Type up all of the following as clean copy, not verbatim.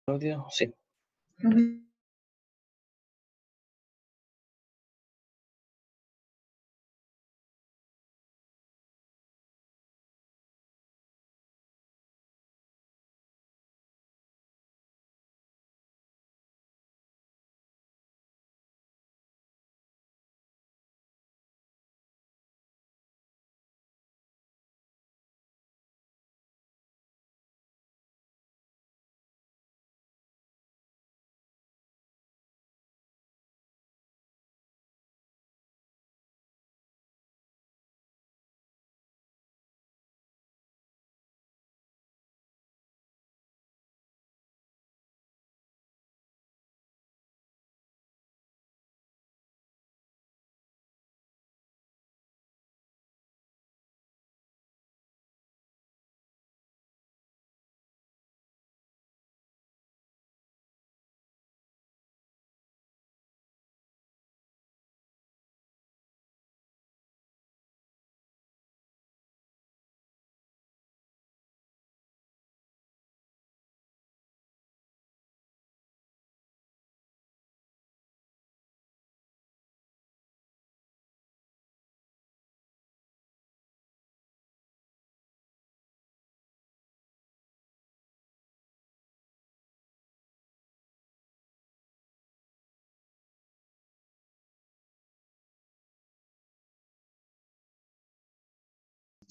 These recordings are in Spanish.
Audio, sí. Ujú.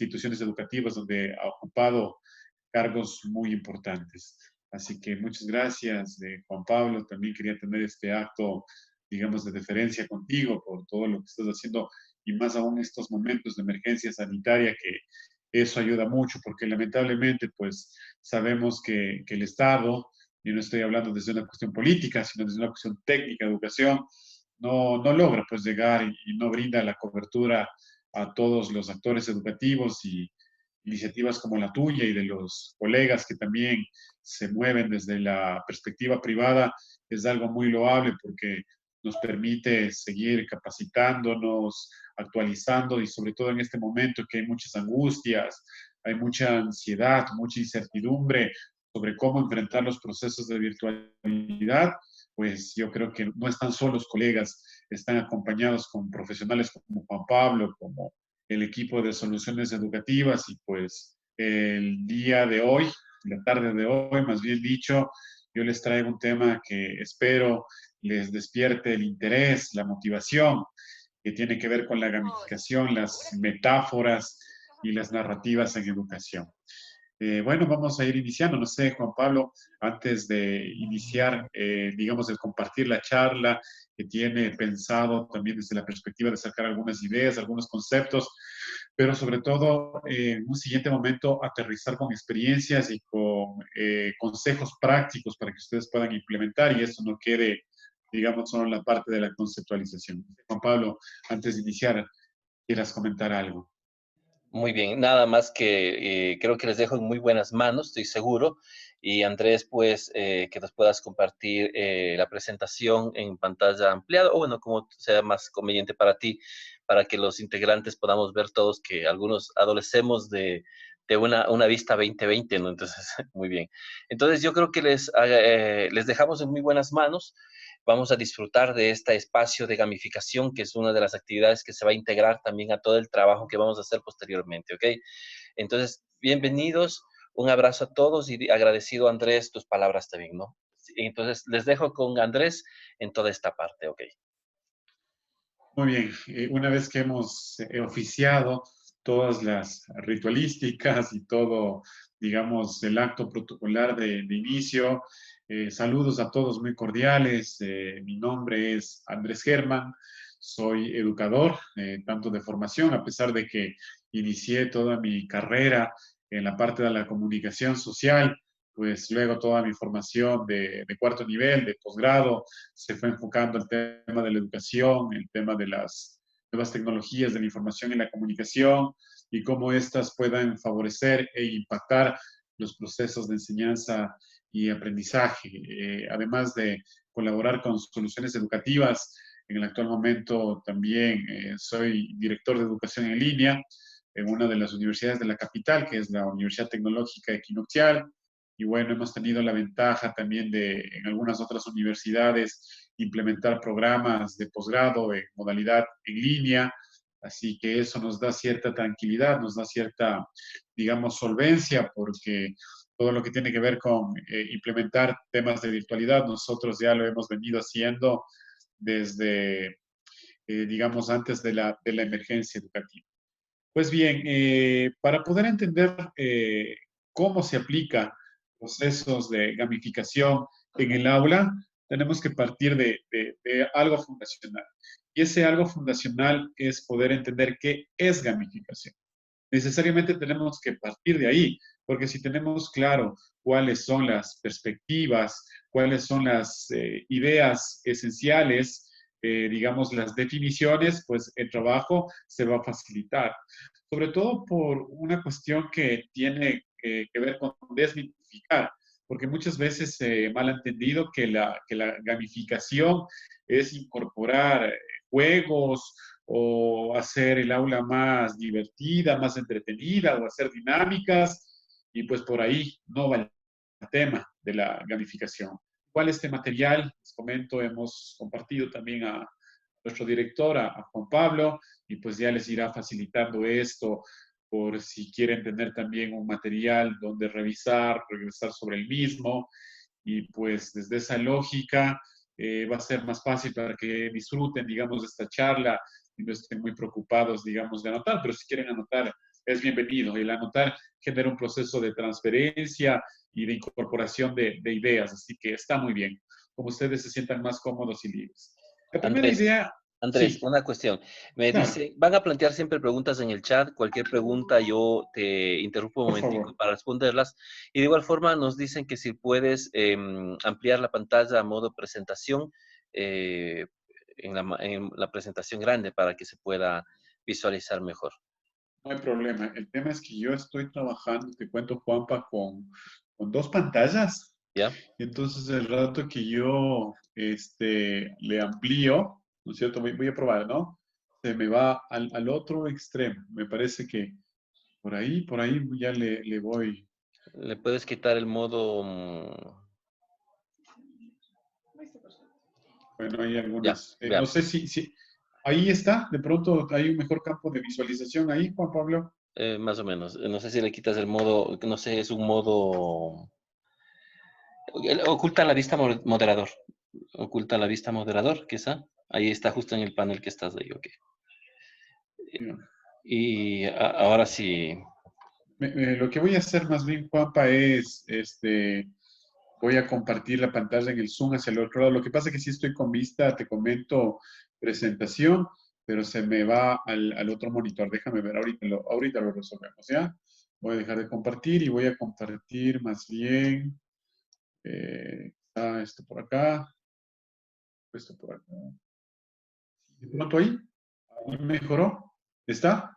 Instituciones educativas donde ha ocupado cargos muy importantes. Así que muchas gracias, Juan Pablo. También quería tener este acto, digamos, de deferencia contigo por todo lo que estás haciendo y más aún en estos momentos de emergencia sanitaria, que eso ayuda mucho porque lamentablemente, pues, sabemos que el Estado, y no estoy hablando desde una cuestión política, sino desde una cuestión técnica, educación, no logra, pues, llegar y no brinda la cobertura a todos los actores educativos y iniciativas como la tuya y de los colegas que también se mueven desde la perspectiva privada es algo muy loable porque nos permite seguir capacitándonos, actualizando y sobre todo en este momento que hay muchas angustias, hay mucha ansiedad, mucha incertidumbre sobre cómo enfrentar los procesos de virtualidad, pues yo creo que no están solos colegas, están acompañados con profesionales como Juan Pablo, como el equipo de soluciones educativas y pues el día de hoy, la tarde de hoy, más bien dicho, yo les traigo un tema que espero les despierte el interés, la motivación, que tiene que ver con la gamificación, las metáforas y las narrativas en educación. Bueno, vamos a ir iniciando. No sé, Juan Pablo, antes de iniciar, digamos, el compartir la charla que tiene pensado también desde la perspectiva de sacar algunas ideas, algunos conceptos, pero sobre todo, en un siguiente momento, aterrizar con experiencias y con consejos prácticos para que ustedes puedan implementar y esto no quede, digamos, solo en la parte de la conceptualización. Juan Pablo, antes de iniciar, ¿quieras comentar algo? Muy bien, nada más que creo que les dejo en muy buenas manos, estoy seguro. Y Andrés, pues, que nos puedas compartir la presentación en pantalla ampliada, o bueno, como sea más conveniente para ti, para que los integrantes podamos ver todos que algunos adolecemos de una vista 2020, ¿no? Entonces, muy bien. Entonces, yo creo que les dejamos en muy buenas manos. Vamos a disfrutar de este espacio de gamificación, que es una de las actividades que se va a integrar también a todo el trabajo que vamos a hacer posteriormente, ¿ok? Entonces, bienvenidos, un abrazo a todos y agradecido, Andrés, tus palabras también, ¿no? Entonces, les dejo con Andrés en toda esta parte, ¿ok? Muy bien, una vez que hemos oficiado todas las ritualísticas y todo, digamos, el acto protocolar de inicio, saludos a todos muy cordiales. Mi nombre es Andrés Germán, soy educador, tanto de formación, a pesar de que inicié toda mi carrera en la parte de la comunicación social, pues luego toda mi formación de cuarto nivel, de posgrado, se fue enfocando el tema de la educación, el tema de las nuevas tecnologías de la información y la comunicación y cómo éstas puedan favorecer e impactar los procesos de enseñanza y aprendizaje. Además de colaborar con soluciones educativas, en el actual momento también soy director de educación en línea en una de las universidades de la capital, que es la Universidad Tecnológica Equinoccial, y bueno, hemos tenido la ventaja también de en algunas otras universidades implementar programas de posgrado en modalidad en línea, así que eso nos da cierta tranquilidad, nos da cierta, digamos, solvencia, porque todo lo que tiene que ver con implementar temas de virtualidad, nosotros ya lo hemos venido haciendo desde, digamos, antes de la emergencia educativa. Pues bien, para poder entender cómo se aplica procesos de gamificación en el aula, tenemos que partir de algo fundacional. Y ese algo fundacional es poder entender qué es gamificación. Necesariamente tenemos que partir de ahí, porque si tenemos claro cuáles son las perspectivas, cuáles son las ideas esenciales, digamos las definiciones, pues el trabajo se va a facilitar. Sobre todo por una cuestión que tiene que ver con desmitificar, porque muchas veces se mal entendido que la gamificación es incorporar juegos o hacer el aula más divertida, más entretenida, o hacer dinámicas, y pues por ahí no va el tema de la gamificación. ¿Cuál este material? Les comento, hemos compartido también a nuestro director, a Juan Pablo, y pues ya les irá facilitando esto por si quieren tener también un material donde revisar, regresar sobre el mismo, y pues desde esa lógica va a ser más fácil para que disfruten, digamos, de esta charla y no estén muy preocupados, digamos, de anotar, pero si quieren anotar, es bienvenido. El anotar genera un proceso de transferencia y de incorporación de ideas, así que está muy bien, como ustedes se sientan más cómodos y libres. La primera Andrés, idea, Andrés, sí, una cuestión. Me claro, dice, van a plantear siempre preguntas en el chat. Cualquier pregunta yo te interrumpo un por momentico favor. para responderlas. Y de igual forma nos dicen que si puedes ampliar la pantalla a modo presentación eh, en la presentación grande para que se pueda visualizar mejor. No hay problema. El tema es que yo estoy trabajando, te cuento, Juanpa, con dos pantallas. ¿Ya? Entonces, el rato que yo le amplío, ¿no es cierto? Voy a probar, ¿no? Se me va al otro extremo. Me parece que por ahí ya le voy. Le puedes quitar el modo... Bueno, hay ya, algunas. No sé veamos. si ahí está. De pronto hay un mejor campo de visualización ahí, Juan Pablo. Más o menos. No sé si le quitas el modo, no sé, es un modo... Oculta la vista moderador. Oculta la vista moderador, quizá. Ahí está justo en el panel que estás ahí, ok. Mira, Y ahora sí, lo que voy a hacer más bien, Juanpa, es voy a compartir la pantalla en el Zoom hacia el otro lado. Lo que pasa es que si estoy con vista, te comento presentación, pero se me va al otro monitor. Déjame ver, ahorita lo resolvemos, ¿ya? Voy a dejar de compartir y voy a compartir más bien esto por acá, esto por acá. De pronto ahí mejoró. ¿Está?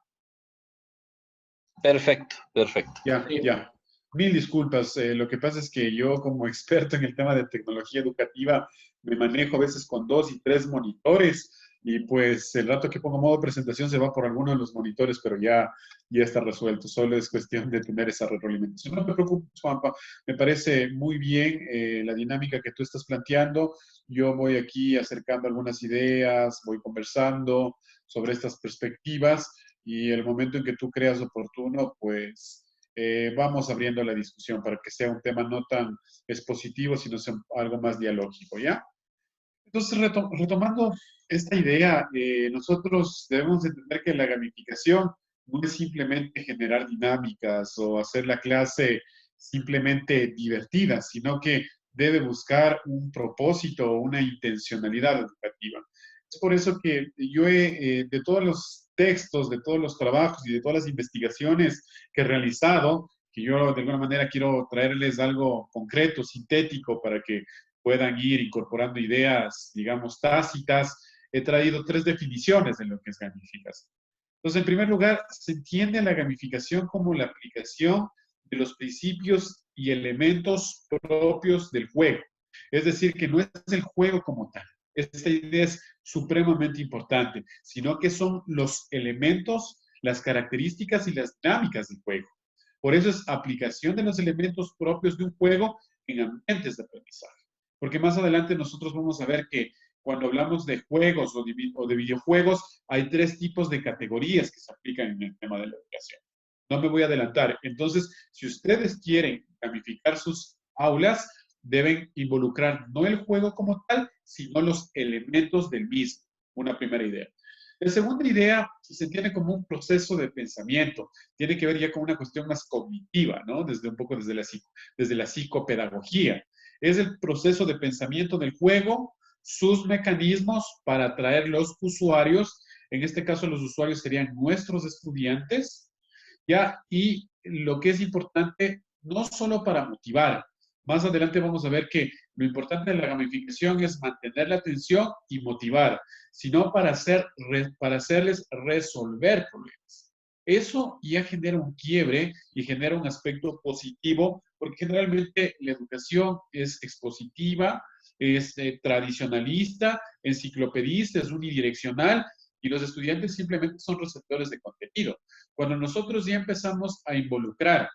perfecto, perfecto. Ya, ya. Mil disculpas. Lo que pasa es que yo, como experto en el tema de tecnología educativa, me manejo a veces con dos y tres monitores y pues el rato que pongo modo presentación se va por alguno de los monitores, pero ya está resuelto. Solo es cuestión de tener esa retroalimentación. No te preocupes, Juanpa. Me parece muy bien la dinámica que tú estás planteando. Yo voy aquí acercando algunas ideas, voy conversando sobre estas perspectivas y el momento en que tú creas oportuno, pues vamos abriendo la discusión para que sea un tema no tan expositivo, sino sea algo más dialógico, ¿ya? Entonces, retomando esta idea, nosotros debemos entender que la gamificación no es simplemente generar dinámicas o hacer la clase simplemente divertida, sino que debe buscar un propósito o una intencionalidad educativa. Es por eso que yo de todos los textos, de todos los trabajos y de todas las investigaciones que he realizado, que yo de alguna manera quiero traerles algo concreto, sintético, para que puedan ir incorporando ideas, digamos, tácitas, he traído tres definiciones de lo que es gamificación. Entonces, en primer lugar, se entiende la gamificación como la aplicación de los principios y elementos propios del juego. Es decir, que no es el juego como tal. Esta idea es supremamente importante, sino que son los elementos, las características y las dinámicas del juego. Por eso es aplicación de los elementos propios de un juego en ambientes de aprendizaje. Porque más adelante nosotros vamos a ver que cuando hablamos de juegos o de videojuegos, hay tres tipos de categorías que se aplican en el tema de la educación. No me voy a adelantar. Entonces, si ustedes quieren gamificar sus aulas, deben involucrar no el juego como tal, sino los elementos del mismo. Una primera idea. La segunda idea se entiende como un proceso de pensamiento. Tiene que ver ya con una cuestión más cognitiva, ¿no? Desde un poco desde la psicopedagogía. Es el proceso de pensamiento del juego, sus mecanismos para atraer los usuarios. En este caso, los usuarios serían nuestros estudiantes, ¿ya? Y lo que es importante, no solo para motivar, más adelante vamos a ver que lo importante de la gamificación es mantener la atención y motivar, sino para hacerles resolver problemas. Eso ya genera un quiebre y genera un aspecto positivo, porque generalmente la educación es expositiva, es tradicionalista, enciclopedista, es unidireccional, y los estudiantes simplemente son receptores de contenido. Cuando nosotros ya empezamos a involucrar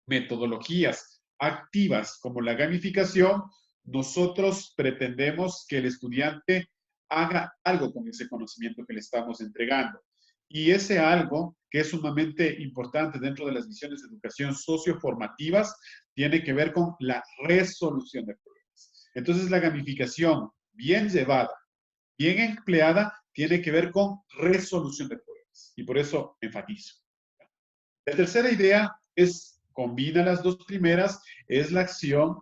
metodologías activas como la gamificación, nosotros pretendemos que el estudiante haga algo con ese conocimiento que le estamos entregando. Y ese algo, que es sumamente importante dentro de las misiones de educación socioformativas, tiene que ver con la resolución de problemas. Entonces, la gamificación bien llevada, bien empleada, tiene que ver con resolución de problemas. Y por eso enfatizo. La tercera idea es, combina las dos primeras, es la acción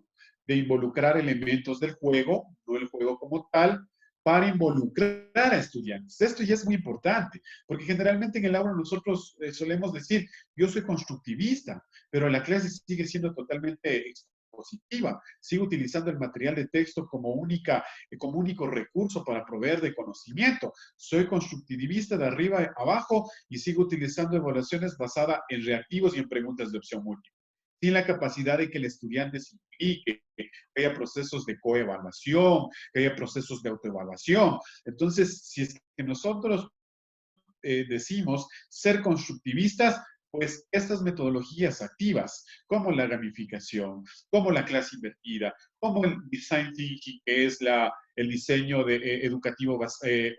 de involucrar elementos del juego, no el juego como tal, para involucrar a estudiantes. Esto ya es muy importante, porque generalmente en el aula nosotros solemos decir, yo soy constructivista, pero la clase sigue siendo totalmente expositiva. Sigo utilizando el material de texto como único recurso para proveer de conocimiento. Soy constructivista de arriba a abajo y sigo utilizando evaluaciones basadas en reactivos y en preguntas de opción múltiple, sin la capacidad de que el estudiante se implique, que haya procesos de coevaluación, que haya procesos de autoevaluación. Entonces, si es que nosotros decimos ser constructivistas, pues estas metodologías activas, como la gamificación, como la clase invertida, como el design thinking, que es el diseño educativo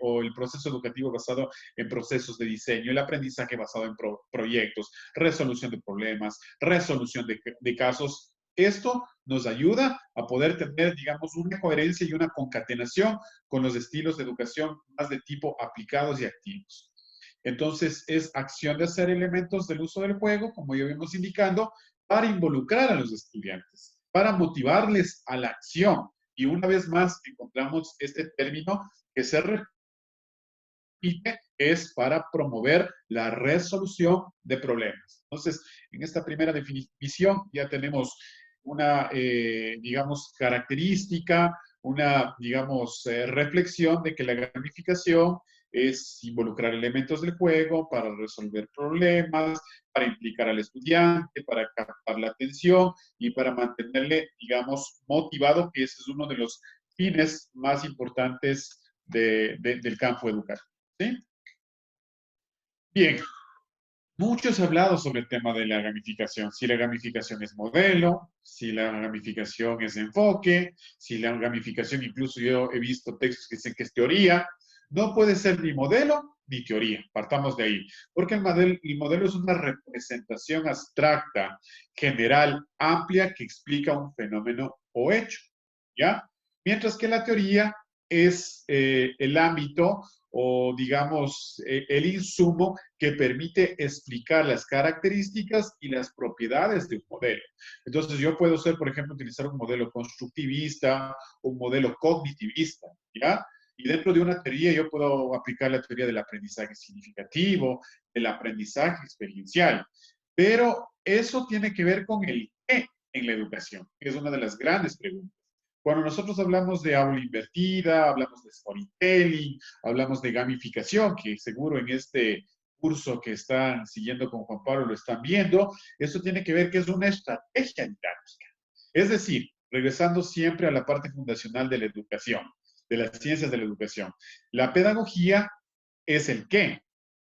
o el proceso educativo basado en procesos de diseño, el aprendizaje basado en proyectos, resolución de problemas, resolución de casos. Esto nos ayuda a poder tener, digamos, una coherencia y una concatenación con los estilos de educación más de tipo aplicados y activos. Entonces, es acción de hacer elementos del uso del juego, como ya vimos indicando, para involucrar a los estudiantes, para motivarles a la acción. Y una vez más encontramos este término que se repite, es para promover la resolución de problemas. Entonces, en esta primera definición ya tenemos una, digamos, característica, una, digamos, reflexión de que la gamificación es involucrar elementos del juego para resolver problemas, para implicar al estudiante, para captar la atención y para mantenerle, digamos, motivado, que ese es uno de los fines más importantes del campo educativo. ¿Sí? Bien, mucho se ha hablado sobre el tema de la gamificación, si la gamificación es modelo, si la gamificación es enfoque, si la gamificación, incluso yo he visto textos que dicen que es teoría. No puede ser ni modelo ni teoría, partamos de ahí, porque el modelo es una representación abstracta, general, amplia, que explica un fenómeno o hecho, ¿ya? Mientras que la teoría es el ámbito o, digamos, el insumo que permite explicar las características y las propiedades de un modelo. Entonces, yo puedo ser, por ejemplo, utilizar un modelo constructivista, un modelo cognitivista, ¿ya? Y dentro de una teoría yo puedo aplicar la teoría del aprendizaje significativo, del aprendizaje experiencial. Pero eso tiene que ver con el qué en la educación, que es una de las grandes preguntas. Cuando nosotros hablamos de aula invertida, hablamos de storytelling, hablamos de gamificación, que seguro en este curso que están siguiendo con Juan Pablo lo están viendo, eso tiene que ver que es una estrategia didáctica. Es decir, regresando siempre a la parte fundacional de la educación, de las ciencias de la educación. La pedagogía es el qué.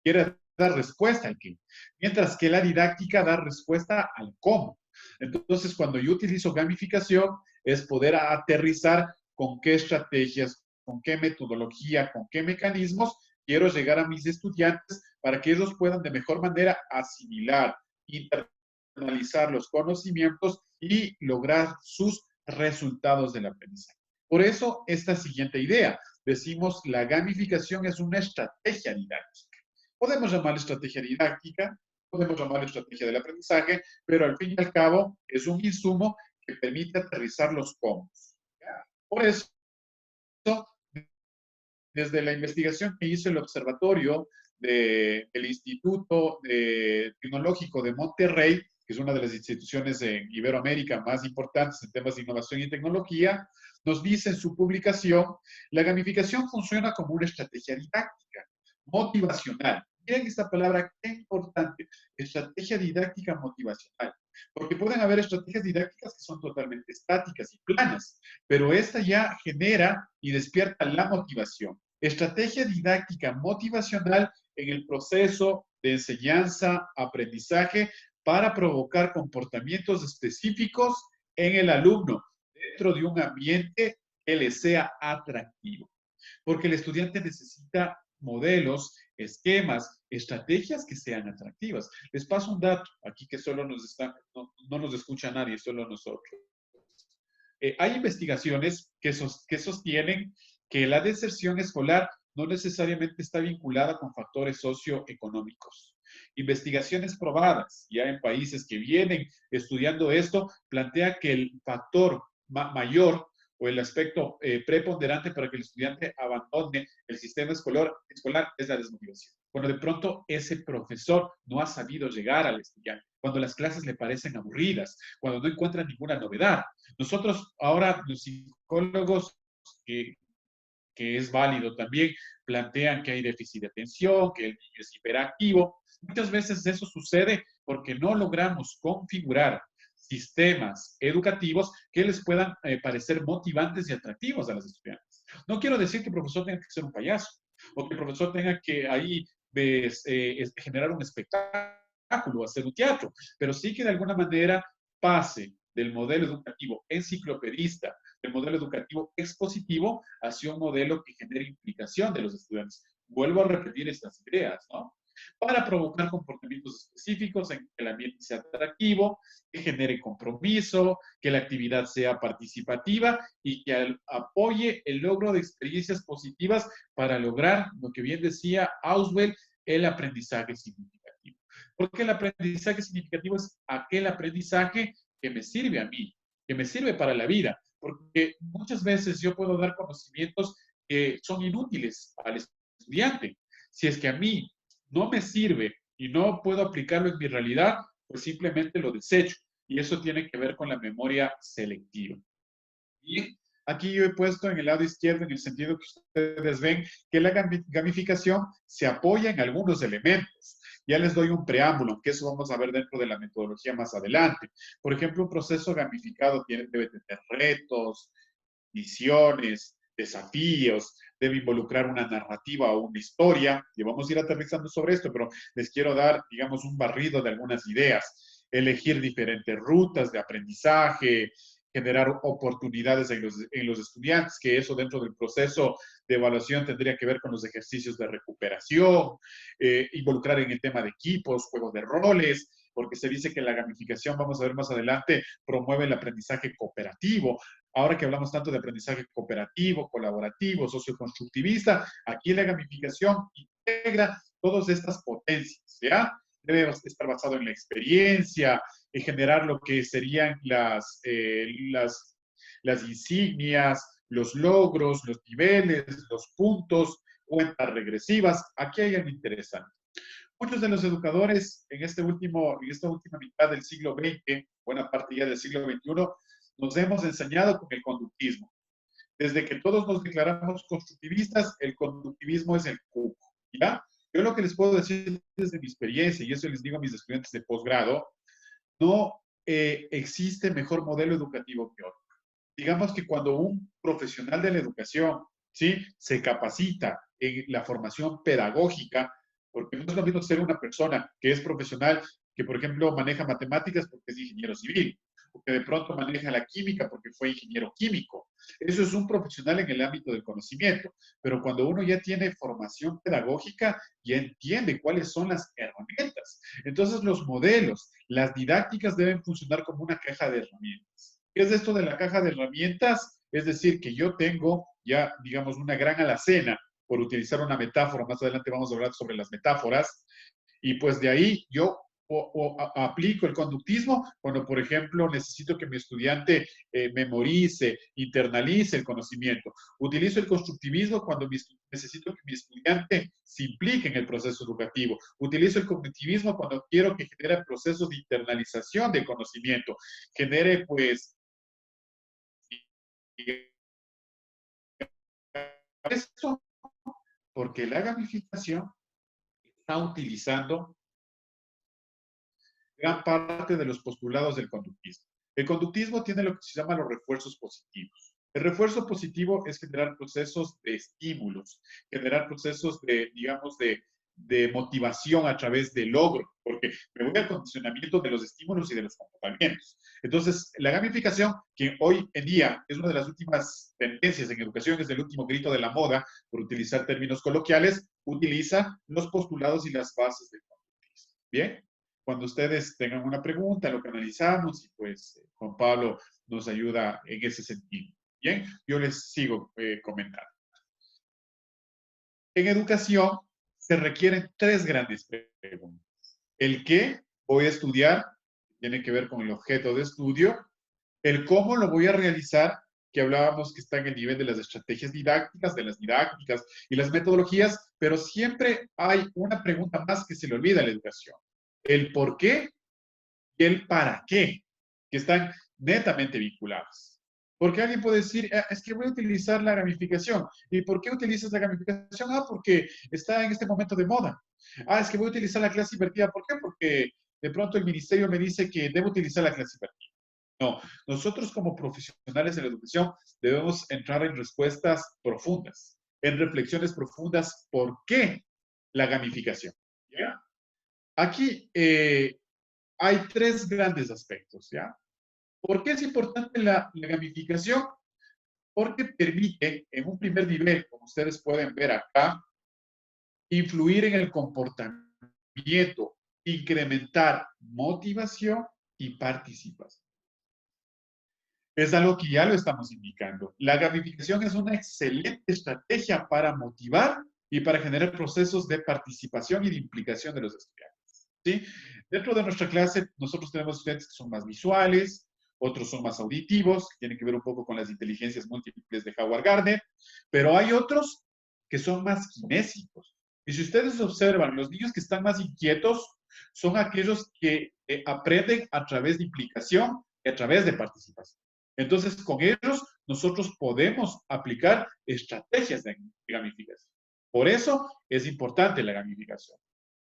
Quiere da respuesta al qué, mientras que la didáctica da respuesta al cómo. Entonces, cuando yo utilizo gamificación, es poder aterrizar con qué estrategias, con qué metodología, con qué mecanismos quiero llegar a mis estudiantes para que ellos puedan de mejor manera asimilar, internalizar los conocimientos y lograr sus resultados del aprendizaje. Por eso, esta siguiente idea, decimos la gamificación es una estrategia didáctica. Podemos llamarla estrategia didáctica, podemos llamarla estrategia del aprendizaje, pero al fin y al cabo es un insumo que permite aterrizar los cómo. Por eso, desde la investigación que hizo el observatorio del Instituto Tecnológico de Monterrey, que es una de las instituciones en Iberoamérica más importantes en temas de innovación y tecnología, nos dice en su publicación, la gamificación funciona como una estrategia didáctica, motivacional. Miren esta palabra, qué importante, estrategia didáctica motivacional. Porque pueden haber estrategias didácticas que son totalmente estáticas y planas, pero esta ya genera y despierta la motivación. Estrategia didáctica motivacional en el proceso de enseñanza, aprendizaje, para provocar comportamientos específicos en el alumno dentro de un ambiente que le sea atractivo. Porque el estudiante necesita modelos, esquemas, estrategias que sean atractivas. Les paso un dato aquí que solo no nos escucha nadie, solo nosotros. Hay investigaciones que sostienen que la deserción escolar no necesariamente está vinculada con factores socioeconómicos. Investigaciones probadas ya en países que vienen estudiando esto plantea que el factor mayor o el aspecto preponderante para que el estudiante abandone el sistema escolar es la desmotivación. Cuando de pronto ese profesor no ha sabido llegar al estudiante, cuando las clases le parecen aburridas, cuando no encuentra ninguna novedad. Nosotros ahora, los psicólogos, que es válido también, plantean que hay déficit de atención, que el niño es hiperactivo. Muchas veces eso sucede porque no logramos configurar sistemas educativos que les puedan parecer motivantes y atractivos a los estudiantes. No quiero decir que el profesor tenga que ser un payaso o que el profesor tenga que ahí generar un espectáculo, hacer un teatro, pero sí que de alguna manera pase del modelo educativo enciclopedista, del modelo educativo expositivo, hacia un modelo que genere implicación de los estudiantes. Vuelvo a repetir estas ideas, ¿no? Para provocar comportamientos específicos en que el ambiente sea atractivo, que genere compromiso, que la actividad sea participativa y que apoye el logro de experiencias positivas para lograr, lo que bien decía Auswell, el aprendizaje significativo. Porque el aprendizaje significativo es aquel aprendizaje que me sirve a mí, que me sirve para la vida, porque muchas veces yo puedo dar conocimientos que son inútiles al estudiante. Si es que a mí no me sirve y no puedo aplicarlo en mi realidad, pues simplemente lo desecho. Y eso tiene que ver con la memoria selectiva. Y aquí yo he puesto en el lado izquierdo, en el sentido que ustedes ven, que la gamificación se apoya en algunos elementos. Ya les doy un preámbulo, que eso vamos a ver dentro de la metodología más adelante. Por ejemplo, un proceso gamificado debe tener retos, misiones, desafíos, debe involucrar una narrativa o una historia, y vamos a ir aterrizando sobre esto, pero les quiero dar, digamos, un barrido de algunas ideas, elegir diferentes rutas de aprendizaje, generar oportunidades en los estudiantes, que eso dentro del proceso de evaluación tendría que ver con los ejercicios de recuperación, involucrar en el tema de equipos, juegos de roles, porque se dice que la gamificación, vamos a ver más adelante, promueve el aprendizaje cooperativo. Ahora que hablamos tanto de aprendizaje cooperativo, colaborativo, socioconstructivista, aquí la gamificación integra todas estas potencias, ¿ya? Debe estar basado en la experiencia, en generar lo que serían las insignias, los logros, los niveles, los puntos, cuentas regresivas. Aquí hay algo interesante. Muchos de los educadores en esta última mitad del siglo XX, buena parte ya del siglo XXI, nos hemos enseñado con el conductismo. Desde que todos nos declaramos constructivistas, el conductivismo es el cuco, ¿ya? Yo lo que les puedo decir desde mi experiencia, y eso les digo a mis estudiantes de posgrado, no existe mejor modelo educativo que otro. Digamos que cuando un profesional de la educación, ¿sí?, se capacita en la formación pedagógica, porque no es lo mismo ser una persona que es profesional, que por ejemplo maneja matemáticas porque es ingeniero civil, o que de pronto maneja la química porque fue ingeniero químico. Eso es un profesional en el ámbito del conocimiento, pero cuando uno ya tiene formación pedagógica, ya entiende cuáles son las herramientas. Entonces los modelos, las didácticas deben funcionar como una caja de herramientas. ¿Qué es esto de la caja de herramientas? Es decir, que yo tengo ya, digamos, una gran alacena, por utilizar una metáfora, más adelante vamos a hablar sobre las metáforas, y pues de ahí yo aplico el conductismo cuando, por ejemplo, necesito que mi estudiante memorice, internalice el conocimiento. Utilizo el constructivismo cuando necesito que mi estudiante se implique en el proceso educativo. Utilizo el cognitivismo cuando quiero que genere procesos de internalización del conocimiento, genere, pues, esto, porque la gamificación está utilizando gran parte de los postulados del conductismo. El conductismo tiene lo que se llama los refuerzos positivos. El refuerzo positivo es generar procesos de estímulos, generar procesos de, digamos, de motivación a través del logro, porque me voy al condicionamiento de los estímulos y de los comportamientos. Entonces, la gamificación, que hoy en día es una de las últimas tendencias en educación, es el último grito de la moda, por utilizar términos coloquiales, utiliza los postulados y las bases del conductismo. ¿Bien? Cuando ustedes tengan una pregunta, lo canalizamos y pues Juan Pablo nos ayuda en ese sentido. Bien, yo les sigo comentando. En educación se requieren tres grandes preguntas. El qué voy a estudiar, tiene que ver con el objeto de estudio. El cómo lo voy a realizar, que hablábamos que está en el nivel de las estrategias didácticas, de las didácticas y las metodologías, pero siempre hay una pregunta más que se le olvida a la educación. El por qué y el para qué, que están netamente vinculados. Porque alguien puede decir, es que voy a utilizar la gamificación. ¿Y por qué utilizas la gamificación? Ah, porque está en este momento de moda. Ah, es que voy a utilizar la clase invertida. ¿Por qué? Porque de pronto el ministerio me dice que debo utilizar la clase invertida. No, nosotros como profesionales de la educación debemos entrar en respuestas profundas, en reflexiones profundas. ¿Por qué la gamificación? ¿Ya? Aquí hay tres grandes aspectos, ¿ya? ¿Por qué es importante la gamificación? Porque permite, en un primer nivel, como ustedes pueden ver acá, influir en el comportamiento, incrementar motivación y participación. Es algo que ya lo estamos indicando. La gamificación es una excelente estrategia para motivar y para generar procesos de participación y de implicación de los estudiantes. ¿Sí? Dentro de nuestra clase, nosotros tenemos estudiantes que son más visuales, otros son más auditivos, que tienen que ver un poco con las inteligencias múltiples de Howard Gardner, pero hay otros que son más kinésicos. Y si ustedes observan, los niños que están más inquietos son aquellos que aprenden a través de implicación y a través de participación. Entonces, con ellos nosotros podemos aplicar estrategias de gamificación. Por eso es importante la gamificación.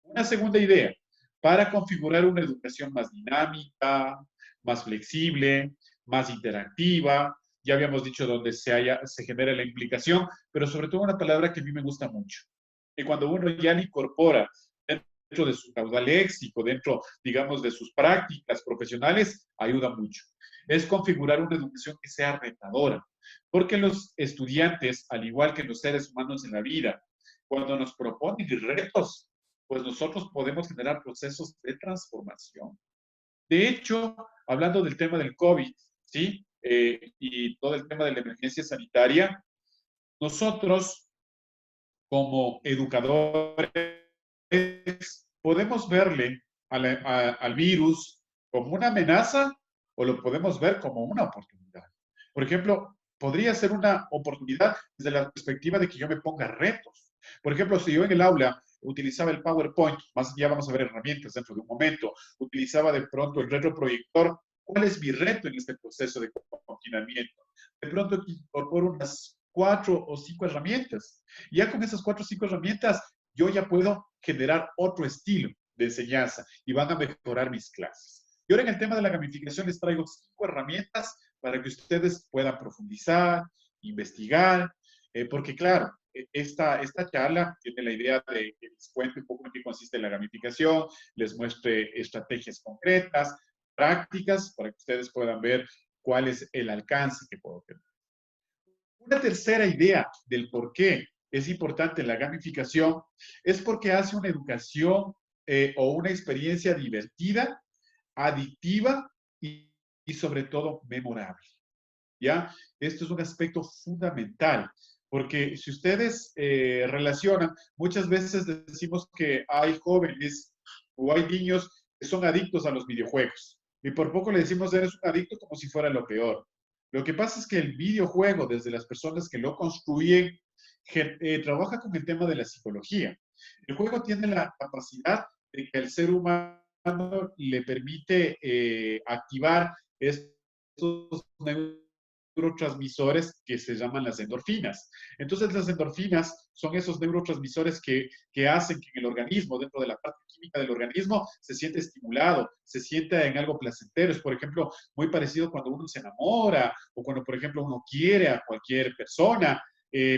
Una segunda idea, para configurar una educación más dinámica, más flexible, más interactiva, ya habíamos dicho donde se genera la implicación, pero sobre todo una palabra que a mí me gusta mucho, que cuando uno ya la incorpora dentro de su caudal léxico, dentro, digamos, de sus prácticas profesionales, ayuda mucho. Es configurar una educación que sea retadora, porque los estudiantes, al igual que los seres humanos en la vida, cuando nos proponen retos, pues nosotros podemos generar procesos de transformación. De hecho, hablando del tema del COVID, ¿sí? Y todo el tema de la emergencia sanitaria, nosotros como educadores podemos verle al virus como una amenaza o lo podemos ver como una oportunidad. Por ejemplo, podría ser una oportunidad desde la perspectiva de que yo me ponga retos. Por ejemplo, si yo en el aula utilizaba el PowerPoint, más allá vamos a ver herramientas dentro de un momento, utilizaba de pronto el retroproyector, ¿cuál es mi reto en este proceso de confinamiento? De pronto incorporo unas 4 o 5 herramientas. Y ya con esas 4 o 5 herramientas, yo ya puedo generar otro estilo de enseñanza y van a mejorar mis clases. Y ahora en el tema de la gamificación les traigo 5 herramientas para que ustedes puedan profundizar, investigar Porque claro, esta charla tiene la idea de que les cuente un poco en qué consiste la gamificación, les muestre estrategias concretas, prácticas, para que ustedes puedan ver cuál es el alcance que puedo tener. Una tercera idea del por qué es importante la gamificación es porque hace una educación o una experiencia divertida, adictiva y sobre todo memorable. ¿Ya? Esto es un aspecto fundamental, porque si ustedes relacionan, muchas veces decimos que hay jóvenes o hay niños que son adictos a los videojuegos. Y por poco le decimos, eres un adicto como si fuera lo peor. Lo que pasa es que el videojuego, desde las personas que lo construyen, trabaja con el tema de la psicología. El juego tiene la capacidad de que al ser humano le permite activar estos neurotransmisores que se llaman las endorfinas. Entonces, las endorfinas son esos neurotransmisores que hacen que en el organismo, dentro de la parte química del organismo, se siente estimulado, se siente en algo placentero. Es, por ejemplo, muy parecido cuando uno se enamora o cuando, por ejemplo, uno quiere a cualquier persona,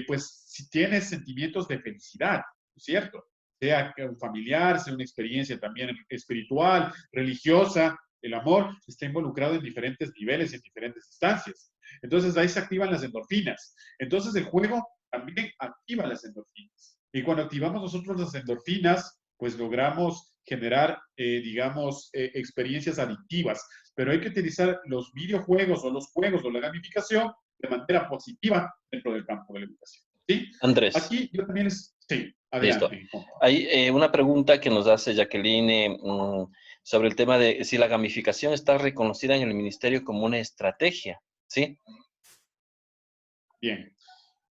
pues si tiene sentimientos de felicidad, ¿cierto? Sea un familiar, sea una experiencia también espiritual, religiosa, el amor está involucrado en diferentes niveles y en diferentes instancias. Entonces ahí se activan las endorfinas. Entonces el juego también activa las endorfinas. Y cuando activamos nosotros las endorfinas, pues logramos generar, digamos, experiencias adictivas. Pero hay que utilizar los videojuegos o los juegos o la gamificación de manera positiva dentro del campo de la educación. ¿Sí? Andrés, Aquí yo también les... Sí, listo. adelante. Hay una pregunta que nos hace Jacqueline sobre el tema de si la gamificación está reconocida en el ministerio como una estrategia, ¿sí? Bien.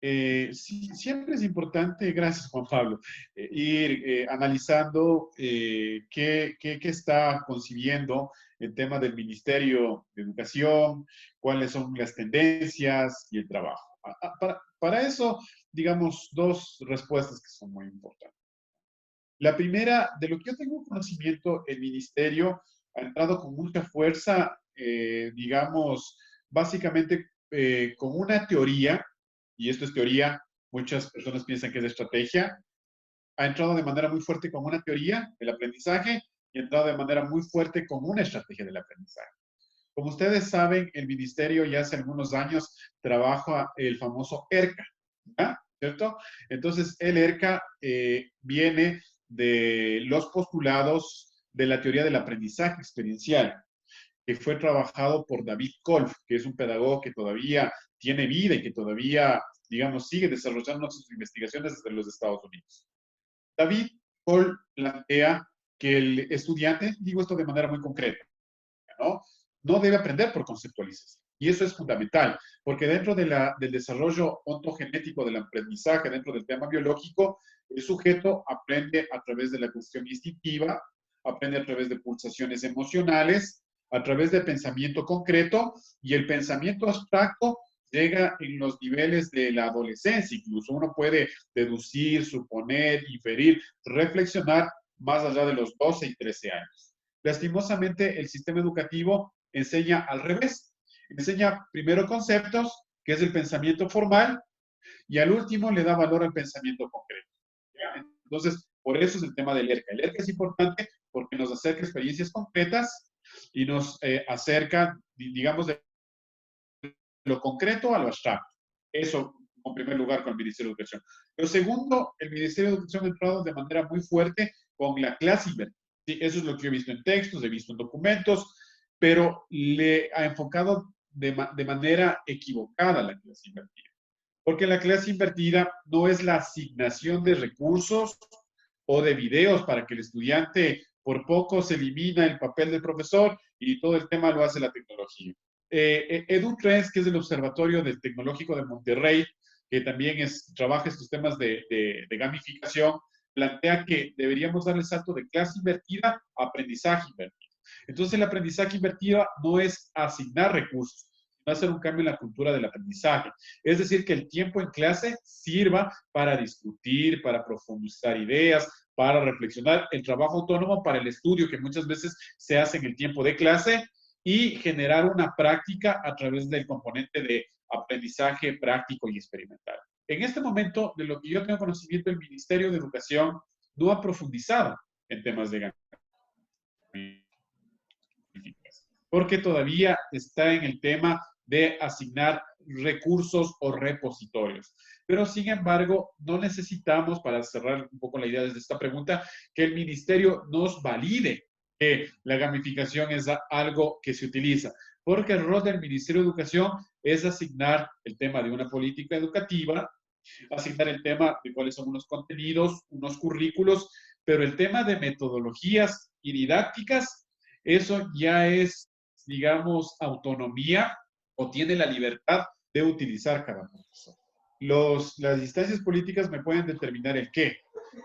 Sí, siempre es importante, gracias Juan Pablo, ir analizando qué está concibiendo el tema del Ministerio de Educación, cuáles son las tendencias y el trabajo. Para eso, digamos, dos respuestas que son muy importantes. La primera, de lo que yo tengo conocimiento, el Ministerio ha entrado con mucha fuerza, digamos, básicamente con una teoría, y esto es teoría, muchas personas piensan que es estrategia, ha entrado de manera muy fuerte con una teoría del aprendizaje y ha entrado de manera muy fuerte con una estrategia del aprendizaje. Como ustedes saben, el ministerio ya hace algunos años trabaja el famoso ERCA, ¿ya? ¿Cierto? Entonces, el ERCA viene de los postulados de la teoría del aprendizaje experiencial, que fue trabajado por David Kolff, que es un pedagogo que todavía tiene vida y que todavía, digamos, sigue desarrollando sus investigaciones desde los Estados Unidos. David Kolff plantea que el estudiante, digo esto de manera muy concreta, ¿no? No debe aprender por conceptualización. Y eso es fundamental, porque dentro del desarrollo ontogenético del aprendizaje, dentro del tema biológico, el sujeto aprende a través de la cuestión instintiva, aprende a través de pulsaciones emocionales, a través de pensamiento concreto, y el pensamiento abstracto llega en los niveles de la adolescencia. Incluso uno puede deducir, suponer, inferir, reflexionar más allá de los 12 y 13 años. Lastimosamente, el sistema educativo enseña al revés. Enseña primero conceptos, que es el pensamiento formal, y al último le da valor al pensamiento concreto. ¿Ya? Entonces, por eso es el tema del ERCA. El ERCA es importante porque nos acerca experiencias concretas y nos acerca, digamos, de lo concreto a lo abstracto. Eso, en primer lugar, con el Ministerio de Educación. Lo segundo, el Ministerio de Educación ha entrado de manera muy fuerte con la clase invertida. Sí, eso es lo que yo he visto en textos, he visto en documentos, pero le ha enfocado de manera equivocada la clase invertida. Porque la clase invertida no es la asignación de recursos o de videos para que el estudiante por poco se elimina el papel del profesor y todo el tema lo hace la tecnología. EduTrends, que es el Observatorio del Tecnológico de Monterrey, que también trabaja estos temas de gamificación, plantea que deberíamos dar el salto de clase invertida a aprendizaje invertido. Entonces, el aprendizaje invertido no es asignar recursos, sino hacer un cambio en la cultura del aprendizaje. Es decir, que el tiempo en clase sirva para discutir, para profundizar ideas, para reflexionar, el trabajo autónomo para el estudio, que muchas veces se hace en el tiempo de clase, y generar una práctica a través del componente de aprendizaje práctico y experimental. En este momento, de lo que yo tengo conocimiento, el Ministerio de Educación no ha profundizado en temas de gamificación, porque todavía está en el tema de asignar recursos o repositorios. Pero sin embargo, no necesitamos, para cerrar un poco la idea desde esta pregunta, que el ministerio nos valide que la gamificación es algo que se utiliza, porque el rol del Ministerio de Educación es asignar el tema de una política educativa, asignar el tema de cuáles son unos contenidos, unos currículos, pero el tema de metodologías y didácticas, eso ya es, digamos, autonomía o tiene la libertad de utilizar cada profesor. Las instancias políticas me pueden determinar el qué,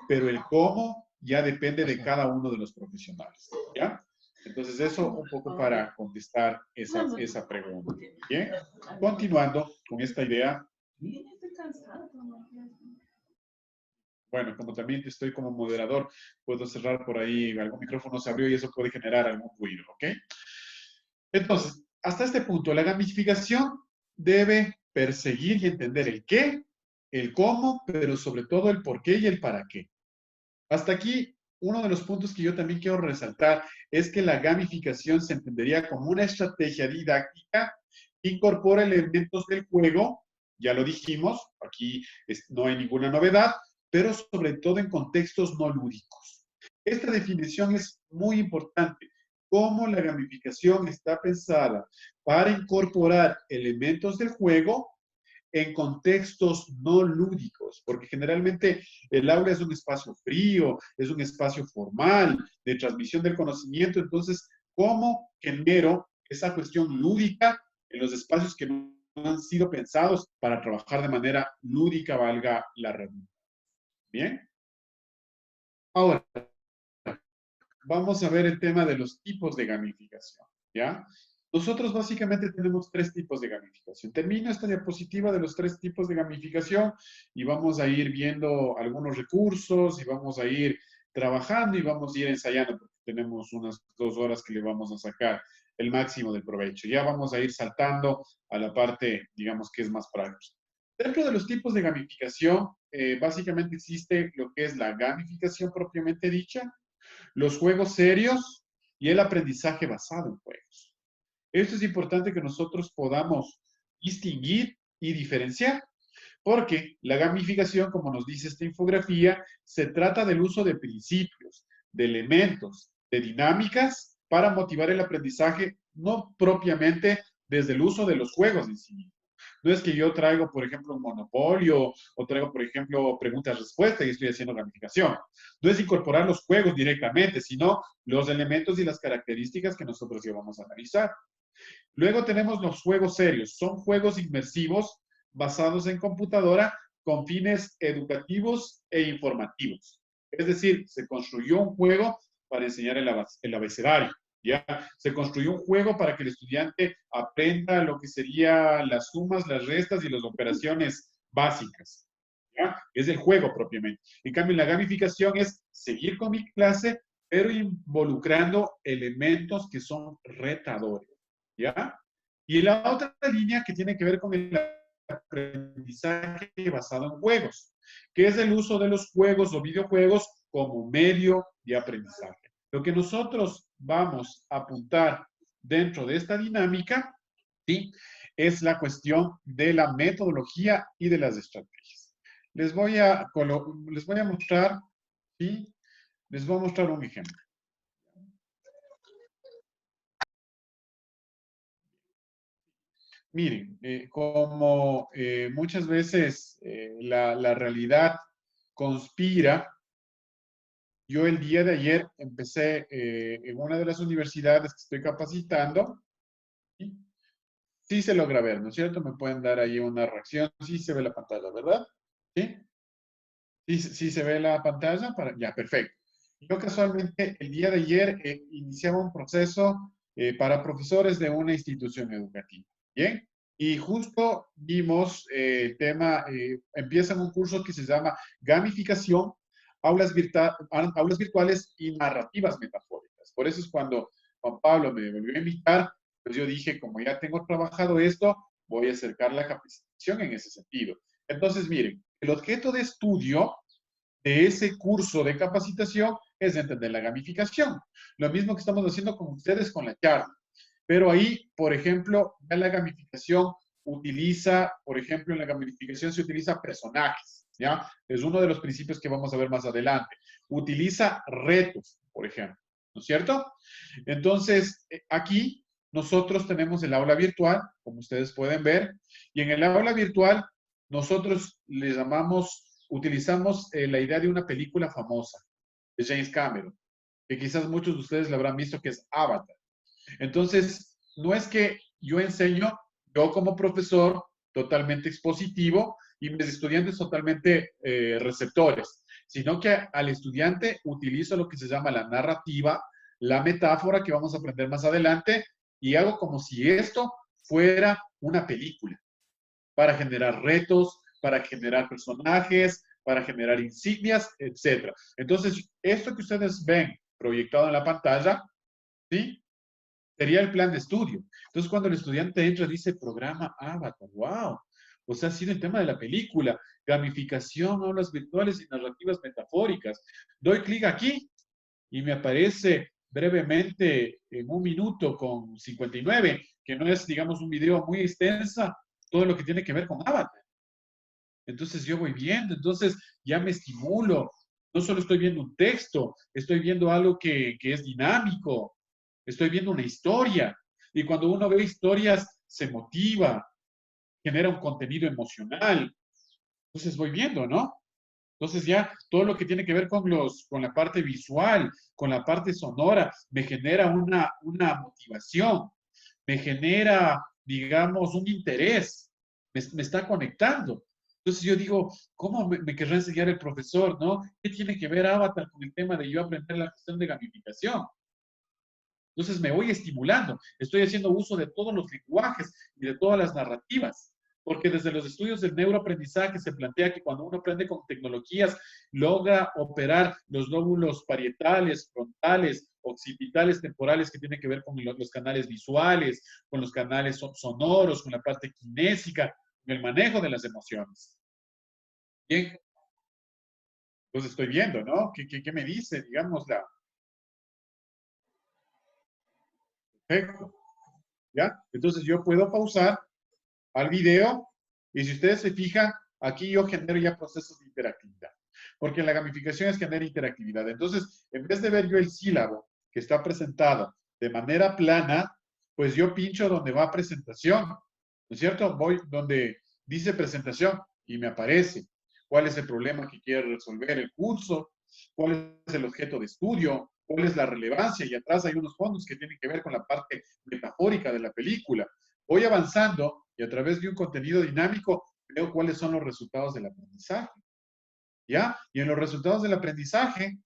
pero el cómo ya depende de cada uno de los profesionales, ¿ya? Entonces, eso un poco para contestar esa pregunta. Bien, continuando con esta idea. Bueno, como también estoy como moderador, puedo cerrar por ahí, algún micrófono se abrió y eso puede generar algún ruido, ¿ok? Entonces, hasta este punto, la gamificación debe perseguir y entender el qué, el cómo, pero sobre todo el por qué y el para qué. Hasta aquí, uno de los puntos que yo también quiero resaltar es que la gamificación se entendería como una estrategia didáctica que incorpora elementos del juego, ya lo dijimos, aquí no hay ninguna novedad, pero sobre todo en contextos no lúdicos. Esta definición es muy importante. Cómo la gamificación está pensada para incorporar elementos del juego en contextos no lúdicos, porque generalmente el aula es un espacio frío, es un espacio formal de transmisión del conocimiento, entonces, ¿cómo genero esa cuestión lúdica en los espacios que no han sido pensados para trabajar de manera lúdica, valga la redundancia? Bien. Ahora, vamos a ver el tema de los tipos de gamificación, ¿ya? Nosotros básicamente tenemos tres tipos de gamificación. Termino esta diapositiva de los tres tipos de gamificación y vamos a ir viendo algunos recursos y vamos a ir trabajando y vamos a ir ensayando porque tenemos unas 2 horas que le vamos a sacar el máximo del provecho. Ya vamos a ir saltando a la parte, digamos, que es más práctica. Dentro de los tipos de gamificación, básicamente existe lo que es la gamificación propiamente dicha, los juegos serios y el aprendizaje basado en juegos. Esto es importante que nosotros podamos distinguir y diferenciar, porque la gamificación, como nos dice esta infografía, se trata del uso de principios, de elementos, de dinámicas para motivar el aprendizaje, no propiamente desde el uso de los juegos en sí. No es que yo traigo, por ejemplo, un monopolio o traigo, por ejemplo, preguntas-respuestas y estoy haciendo gamificación. No es incorporar los juegos directamente, sino los elementos y las características que nosotros íbamos a analizar. Luego tenemos los juegos serios. Son juegos inmersivos basados en computadora con fines educativos e informativos. Es decir, se construyó un juego para enseñar el abecedario. ¿Ya? Se construyó un juego para que el estudiante aprenda lo que serían las sumas, las restas y las operaciones básicas. ¿Ya? Es el juego propiamente. En cambio, la gamificación es seguir con mi clase, pero involucrando elementos que son retadores. ¿Ya? Y la otra línea que tiene que ver con el aprendizaje basado en juegos, que es el uso de los juegos o videojuegos como medio de aprendizaje. Lo que nosotros vamos a apuntar dentro de esta dinámica, ¿sí?, es la cuestión de la metodología y de las estrategias. Les voy a mostrar, ¿sí? Les voy a mostrar un ejemplo. Miren, como muchas veces la realidad conspira, yo el día de ayer empecé en una de las universidades que estoy capacitando. ¿Sí? Sí se logra ver, ¿no es cierto? Me pueden dar ahí una reacción. Sí se ve la pantalla, ¿verdad? ¿Sí? Sí se ve la pantalla. Ya, perfecto. Yo casualmente el día de ayer iniciaba un proceso para profesores de una institución educativa. ¿Bien? Y justo vimos el tema, empiezan un curso que se llama Gamificación, aulas virtuales y narrativas metafóricas. Por eso es cuando Juan Pablo me volvió a invitar, pues yo dije, como ya tengo trabajado esto, voy a acercar la capacitación en ese sentido. Entonces, miren, el objeto de estudio de ese curso de capacitación es entender la gamificación. Lo mismo que estamos haciendo con ustedes con la charla. Pero ahí, por ejemplo, ya la gamificación utiliza, por ejemplo, en la gamificación se utiliza personajes, ¿ya? Es uno de los principios que vamos a ver más adelante. Utiliza retos, por ejemplo, ¿no es cierto? Entonces, aquí nosotros tenemos el aula virtual, como ustedes pueden ver, y en el aula virtual nosotros le llamamos, utilizamos la idea de una película famosa de James Cameron, que quizás muchos de ustedes la habrán visto, que es Avatar. Entonces, no es que yo enseño, yo como profesor, totalmente expositivo y mis estudiantes totalmente receptores, sino que al estudiante utilizo lo que se llama la narrativa, la metáfora que vamos a aprender más adelante y hago como si esto fuera una película para generar retos, para generar personajes, para generar insignias, etc. Entonces, esto que ustedes ven proyectado en la pantalla, ¿sí? Sería el plan de estudio. Entonces, cuando el estudiante entra, dice programa Avatar, wow. O sea, ha sido el tema de la película, gamificación, aulas virtuales y narrativas metafóricas. Doy clic aquí y me aparece brevemente en 1 minuto con 59, que no es, digamos, un video muy extensa, todo lo que tiene que ver con Avatar. Entonces yo voy viendo, entonces ya me estimulo. No solo estoy viendo un texto, estoy viendo algo que es dinámico, estoy viendo una historia. Y cuando uno ve historias, se motiva, genera un contenido emocional. Entonces voy viendo, ¿no? Entonces ya todo lo que tiene que ver con la parte visual, con la parte sonora, me genera una motivación, me genera, digamos, un interés, me está conectando. Entonces yo digo, ¿cómo me querrá enseñar el profesor, no? ¿Qué tiene que ver Avatar con el tema de yo aprender la cuestión de gamificación? Entonces me voy estimulando, estoy haciendo uso de todos los lenguajes y de todas las narrativas, porque desde los estudios del neuroaprendizaje se plantea que cuando uno aprende con tecnologías, logra operar los lóbulos parietales, frontales, occipitales, temporales, que tienen que ver con los canales visuales, con los canales sonoros, con la parte kinésica, con el manejo de las emociones. Bien, entonces estoy viendo, ¿no? ¿Qué me dice, digamos, la... Perfecto, ¿ya? Entonces yo puedo pausar al video y si ustedes se fijan, aquí yo genero ya procesos de interactividad, porque la gamificación es generar interactividad. Entonces, en vez de ver yo el sílabo que está presentado de manera plana, pues yo pincho donde va presentación, ¿no es cierto? Voy donde dice presentación y me aparece cuál es el problema que quiere resolver el curso, cuál es el objeto de estudio, cuál es la relevancia, y atrás hay unos fondos que tienen que ver con la parte metafórica de la película. Voy avanzando y a través de un contenido dinámico veo cuáles son los resultados del aprendizaje. ¿Ya? Y en los resultados del aprendizaje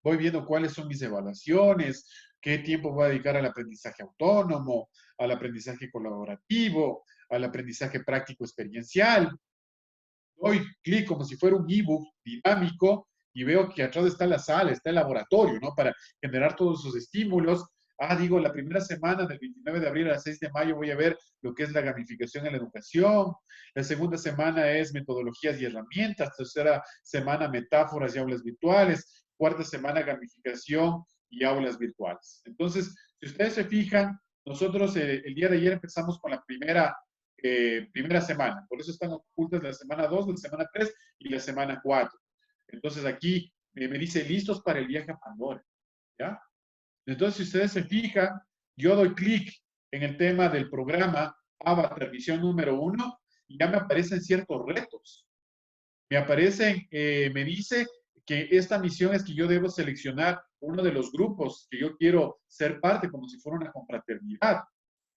voy viendo cuáles son mis evaluaciones, qué tiempo voy a dedicar al aprendizaje autónomo, al aprendizaje colaborativo, al aprendizaje práctico experiencial. Doy clic como si fuera un ebook dinámico y veo que atrás está la sala, está el laboratorio, ¿no? Para generar todos esos estímulos. Digo, la primera semana del 29 de abril al 6 de mayo voy a ver lo que es la gamificación en la educación. La segunda semana es metodologías y herramientas. Tercera semana, metáforas y aulas virtuales. Cuarta semana, gamificación y aulas virtuales. Entonces, si ustedes se fijan, nosotros el día de ayer empezamos con la primera semana. Por eso están ocultas la semana 2, la semana 3 y la semana 4. Entonces aquí me dice listos para el viaje a Pandora. ¿Ya? Entonces, si ustedes se fijan, yo doy clic en el tema del programa Avatar Visión número 1 y ya me aparecen ciertos retos. Me aparecen, me dice que esta misión es que yo debo seleccionar uno de los grupos que yo quiero ser parte, como si fuera una confraternidad.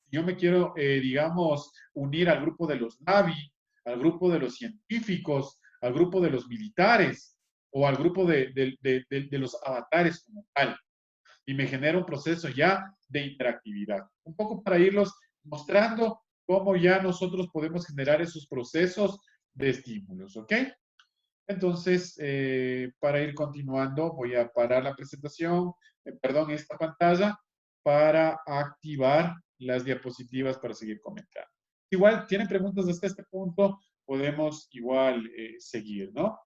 Yo me quiero, digamos, unir al grupo de los Navi, al grupo de los científicos, al grupo de los militares o al grupo de los avatares como tal. Y me genera un proceso ya de interactividad. Un poco para irlos mostrando cómo ya nosotros podemos generar esos procesos de estímulos, ¿ok? Entonces, para ir continuando, voy a parar la presentación, perdón, esta pantalla, para activar las diapositivas para seguir comentando. Igual, ¿tienen preguntas hasta este punto? podemos igual seguir, ¿no?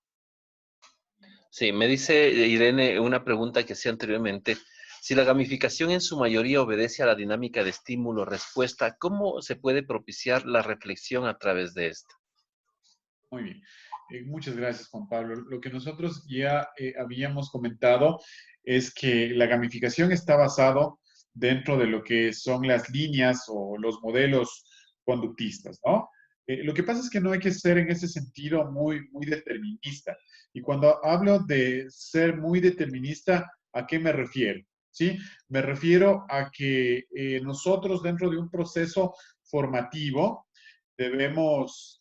Sí, me dice Irene una pregunta que hacía anteriormente. Si la gamificación en su mayoría obedece a la dinámica de estímulo-respuesta, ¿cómo se puede propiciar la reflexión a través de esta? Muy bien. Muchas gracias, Juan Pablo. Lo que nosotros ya habíamos comentado es que la gamificación está basado dentro de lo que son las líneas o los modelos conductistas, ¿no? Lo que pasa es que no hay que ser en ese sentido muy determinista. Y cuando hablo de ser muy determinista, ¿a qué me refiero? ¿Sí? Me refiero a que nosotros dentro de un proceso formativo, debemos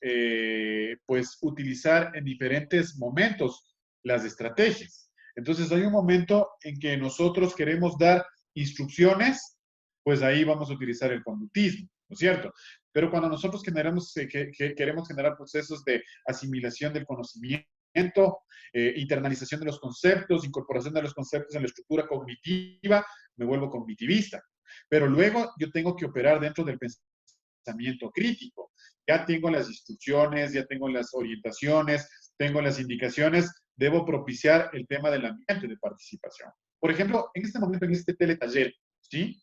pues utilizar en diferentes momentos las estrategias. Entonces hay un momento en que nosotros queremos dar instrucciones, pues ahí vamos a utilizar el conductismo, ¿no es cierto? Pero cuando nosotros queremos generar procesos de asimilación del conocimiento, internalización de los conceptos, incorporación de los conceptos en la estructura cognitiva, me vuelvo cognitivista. Pero luego yo tengo que operar dentro del pensamiento crítico. Ya tengo las instrucciones, ya tengo las orientaciones, tengo las indicaciones, debo propiciar el tema del ambiente de participación. Por ejemplo, en este momento, en este teletaller, ¿sí?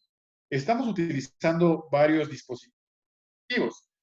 Estamos utilizando varios dispositivos.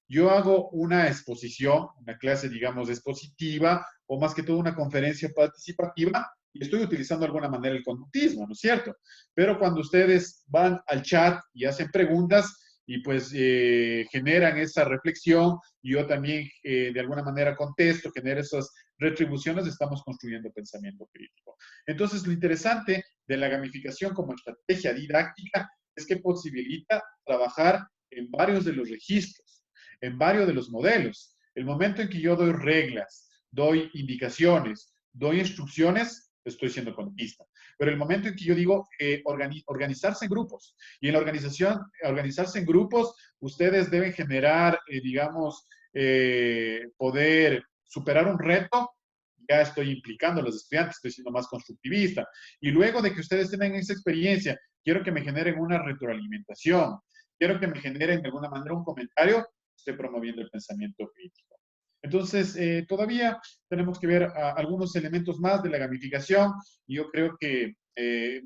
Yo hago una exposición, una clase, digamos, expositiva, o más que todo una conferencia participativa, y estoy utilizando de alguna manera el conductismo, ¿no es cierto? Pero cuando ustedes van al chat y hacen preguntas y pues generan esa reflexión, y yo también de alguna manera contesto, genero esas retribuciones, estamos construyendo pensamiento crítico. Entonces, lo interesante de la gamificación como estrategia didáctica es que posibilita trabajar en varios de los registros, en varios de los modelos. El momento en que yo doy reglas, doy indicaciones, doy instrucciones, estoy siendo conductista. Pero el momento en que yo digo organizarse en grupos, y en la organización, organizarse en grupos, ustedes deben generar, digamos, poder superar un reto, ya estoy implicando a los estudiantes, estoy siendo más constructivista. Y luego de que ustedes tengan esa experiencia, quiero que me generen una retroalimentación, quiero que me generen de alguna manera un comentario, estoy promoviendo el pensamiento crítico. Entonces, todavía tenemos que ver algunos elementos más de la gamificación, y yo creo que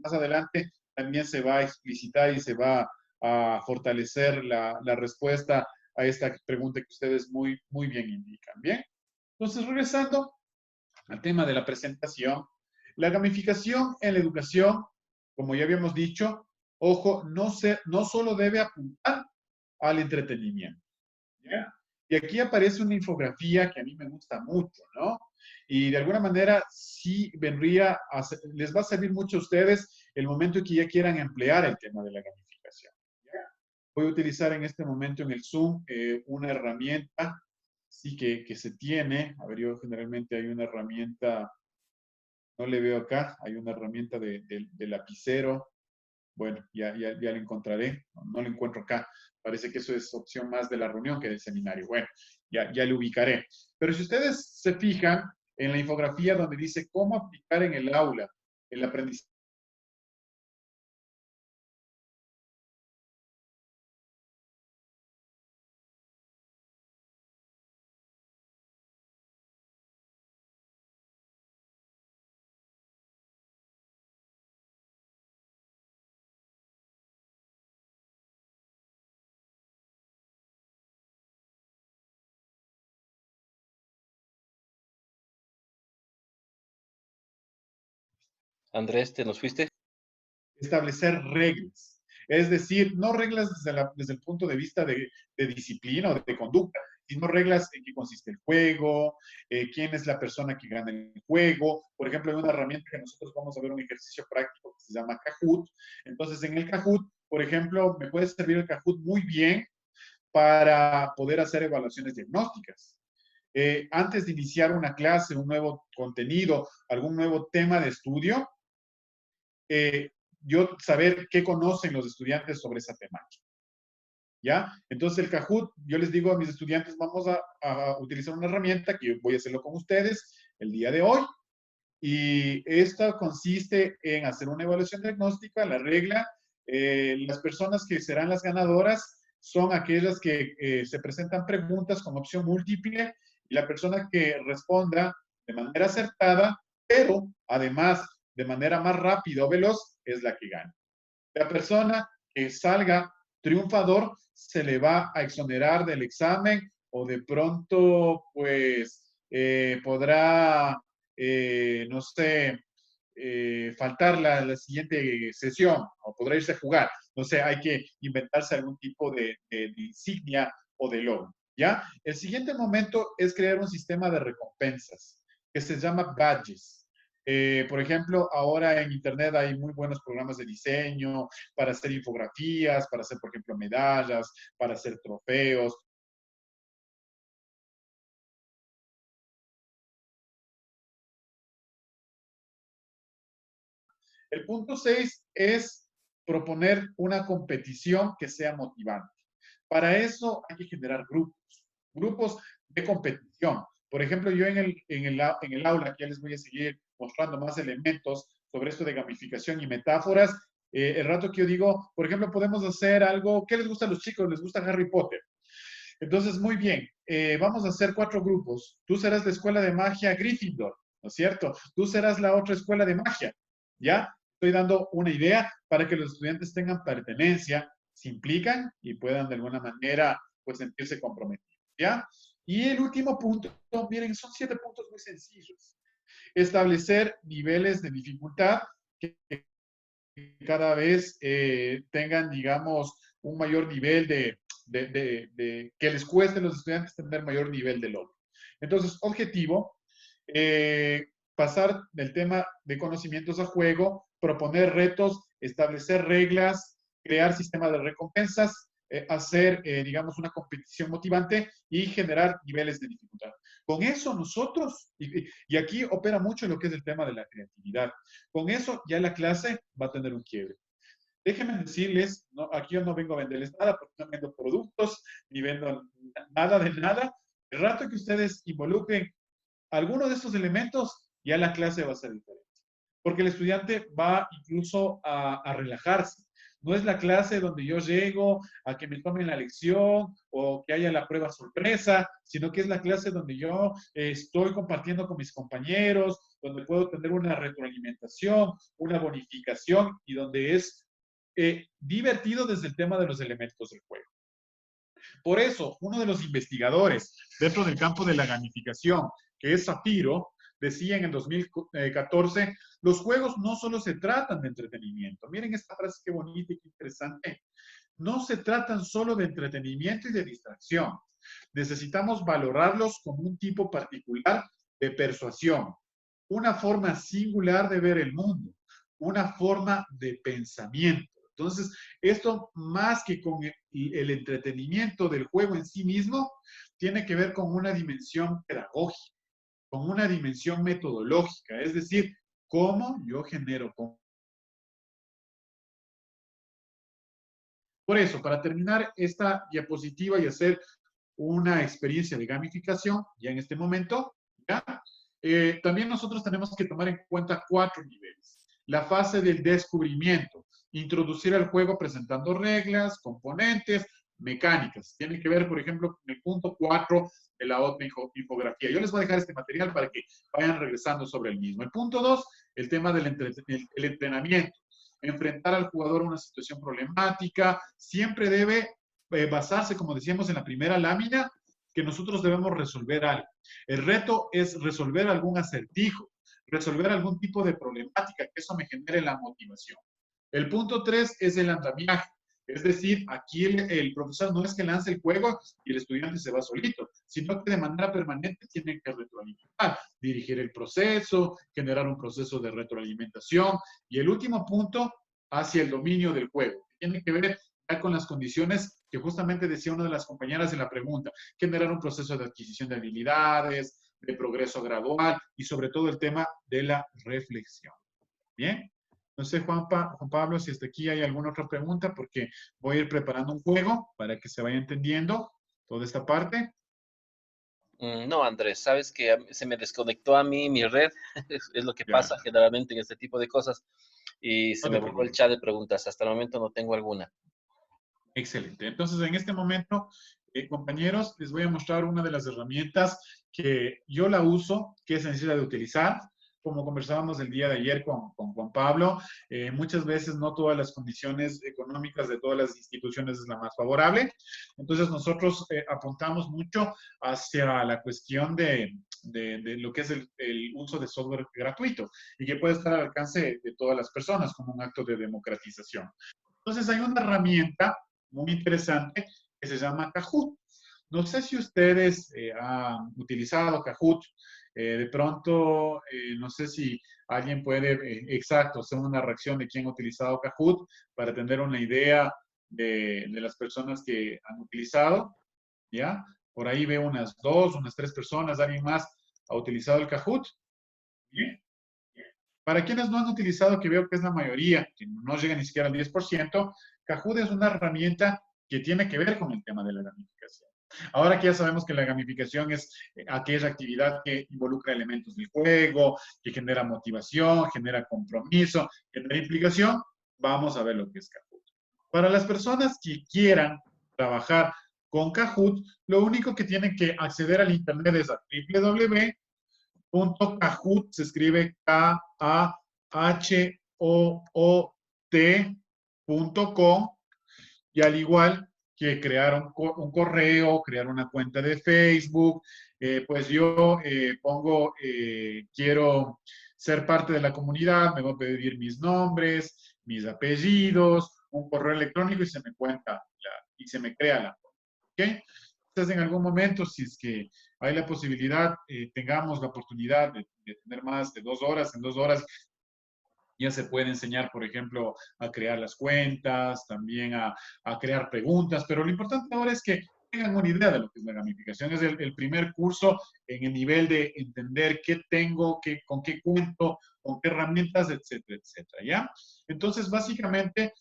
más adelante también se va a explicitar y se va a fortalecer la respuesta a esta pregunta que ustedes muy bien indican. Bien, entonces regresando al tema de la presentación, la gamificación en la educación, como ya habíamos dicho, ojo, no solo debe apuntar al entretenimiento. ¿Ya? Y aquí aparece una infografía que a mí me gusta mucho, ¿no? Y de alguna manera sí les va a servir mucho a ustedes el momento en que ya quieran emplear el tema de la gamificación. ¿Ya? Voy a utilizar en este momento en el Zoom una herramienta, sí que se tiene. A ver, yo generalmente hay una herramienta, no le veo acá, hay una herramienta de lapicero. Bueno, ya la encontraré. No la encuentro acá. Parece que eso es opción más de la reunión que del seminario. Bueno, ya lo ubicaré. Pero si ustedes se fijan en la infografía donde dice cómo aplicar en el aula el aprendizaje, Andrés, ¿te nos fuiste? establecer reglas. Es decir, no reglas desde el punto de vista de disciplina o de conducta, sino reglas en qué consiste el juego, quién es la persona que gana el juego. Por ejemplo, hay una herramienta que nosotros vamos a ver un ejercicio práctico que se llama Kahoot. Entonces, en el Kahoot, por ejemplo, me puede servir el Kahoot muy bien para poder hacer evaluaciones diagnósticas. Antes de iniciar una clase, un nuevo contenido, algún nuevo tema de estudio, eh, yo saber qué conocen los estudiantes sobre esa temática. ¿Ya? Entonces el Kahoot, yo les digo a mis estudiantes, vamos a utilizar una herramienta que yo voy a hacerlo con ustedes el día de hoy, y esta consiste en hacer una evaluación diagnóstica. La regla, las personas que serán las ganadoras son aquellas que se presentan preguntas con opción múltiple, Y la persona que responda de manera acertada, pero además de manera más rápida o veloz, es la que gana. La persona que salga triunfador se le va a exonerar del examen o de pronto, pues, podrá, no sé, faltar la siguiente sesión o podrá irse a jugar. No sé, hay que inventarse algún tipo de insignia o de logo. ¿Ya? El siguiente momento es crear un sistema de recompensas que se llama badges. Por ejemplo, ahora en Internet hay muy buenos programas de diseño para hacer infografías, para hacer, por ejemplo, medallas, para hacer trofeos. El punto 6 es proponer una competición que sea motivante. Para eso hay que generar grupos de competición. Por ejemplo, yo en el aula, que ya les voy a seguir mostrando más elementos sobre esto de gamificación y metáforas, el rato que yo digo, por ejemplo, podemos hacer algo, ¿qué les gusta a los chicos? Les gusta Harry Potter. Entonces, muy bien, vamos a hacer 4 grupos. Tú serás la escuela de magia Gryffindor, ¿no es cierto? Tú serás la otra escuela de magia, ¿ya? Estoy dando una idea para que los estudiantes tengan pertenencia, se implican y puedan de alguna manera pues sentirse comprometidos, ¿ya? Y el último punto, miren, son 7 puntos muy sencillos. Establecer niveles de dificultad que cada vez tengan, digamos, un mayor nivel que les cueste a los estudiantes tener mayor nivel de logro. Entonces, objetivo, pasar del tema de conocimientos a juego, proponer retos, establecer reglas, crear sistemas de recompensas, hacer, digamos, una competición motivante y generar niveles de dificultad. Con eso nosotros, y aquí opera mucho lo que es el tema de la creatividad, con eso ya la clase va a tener un quiebre. Déjenme decirles, no, aquí yo no vengo a venderles nada porque no vendo productos ni vendo nada de nada. El rato que ustedes involucren alguno de estos elementos, ya la clase va a ser diferente. Porque el estudiante va incluso a relajarse. No es la clase donde yo llego a que me tomen la lección o que haya la prueba sorpresa, sino que es la clase donde yo estoy compartiendo con mis compañeros, donde puedo tener una retroalimentación, una bonificación y donde es divertido desde el tema de los elementos del juego. Por eso, uno de los investigadores dentro del campo de la gamificación, que es Zafiro, decía en el 2014, los juegos no solo se tratan de entretenimiento. Miren esta frase qué bonita y qué interesante. No se tratan solo de entretenimiento y de distracción. Necesitamos valorarlos como un tipo particular de persuasión, una forma singular de ver el mundo, una forma de pensamiento. Entonces, esto más que con el entretenimiento del juego en sí mismo, tiene que ver con una dimensión pedagógica, con una dimensión metodológica, es decir, cómo yo genero. Por eso, para terminar esta diapositiva y hacer una experiencia de gamificación, ya en este momento, ¿ya? También nosotros tenemos que tomar en cuenta 4 niveles. La fase del descubrimiento, introducir al juego presentando reglas, componentes, mecánicas. Tiene que ver, por ejemplo, con el punto 4 de la otra infografía. Yo les voy a dejar este material para que vayan regresando sobre el mismo. El punto 2, el tema del entrenamiento. Enfrentar al jugador a una situación problemática. Siempre debe basarse, como decíamos en la primera lámina, que nosotros debemos resolver algo. El reto es resolver algún acertijo, resolver algún tipo de problemática, que eso me genere la motivación. El punto 3 es el andamiaje. Es decir, aquí el profesor no es que lance el juego y el estudiante se va solito, sino que de manera permanente tiene que retroalimentar, dirigir el proceso, generar un proceso de retroalimentación. Y el último punto, hacia el dominio del juego. Tiene que ver con las condiciones que justamente decía una de las compañeras en la pregunta, generar un proceso de adquisición de habilidades, de progreso gradual y sobre todo el tema de la reflexión. Bien. No sé, Juan Pablo, si hasta aquí hay alguna otra pregunta, porque voy a ir preparando un juego para que se vaya entendiendo toda esta parte. No, Andrés, sabes que se me desconectó a mí mi red, es lo que Ya, pasa generalmente en este tipo de cosas, y se no me te borró el preocupes. chat de preguntas. Hasta el momento no tengo alguna. Excelente. Entonces, en este momento, compañeros, les voy a mostrar una de las herramientas que yo la uso, que es sencilla de utilizar. Como conversábamos el día de ayer con Juan Pablo, muchas veces no todas las condiciones económicas de todas las instituciones es la más favorable. Entonces nosotros apuntamos mucho hacia la cuestión de lo que es el uso de software gratuito y que puede estar al alcance de todas las personas como un acto de democratización. Entonces hay una herramienta muy interesante que se llama Kahoot. No sé si ustedes han utilizado Kahoot. De pronto, no sé si alguien puede, exacto, hacer una reacción de quién ha utilizado Kahoot para tener una idea de las personas que han utilizado, ¿ya? Por ahí veo unas dos, unas tres personas, alguien más ha utilizado el Kahoot. ¿Bien? Para quienes no han utilizado, que veo que es la mayoría, que no llega ni siquiera al 10%, Kahoot es una herramienta que tiene que ver con el tema de la gamificación. Ahora que ya sabemos que la gamificación es aquella actividad que involucra elementos del juego, que genera motivación, genera compromiso, genera implicación, vamos a ver lo que es Kahoot. Para las personas que quieran trabajar con Kahoot, lo único que tienen que acceder al internet es a www.kahoot, se escribe KAHOOT.com, y al igual que crear un correo, crear una cuenta de Facebook, pues yo pongo, quiero ser parte de la comunidad, me voy a pedir mis nombres, mis apellidos, un correo electrónico y se me cuenta y se me crea la cuenta. ¿Ok? Entonces, en algún momento, si es que hay la posibilidad, tengamos la oportunidad de tener más de 2 horas, en 2 horas ya se puede enseñar, por ejemplo, a crear las cuentas, también a crear preguntas, pero lo importante ahora es que tengan una idea de lo que es la gamificación. Es el primer curso en el nivel de entender qué tengo, con qué cuento, con qué herramientas, etcétera, etcétera, ¿ya? Entonces, básicamente,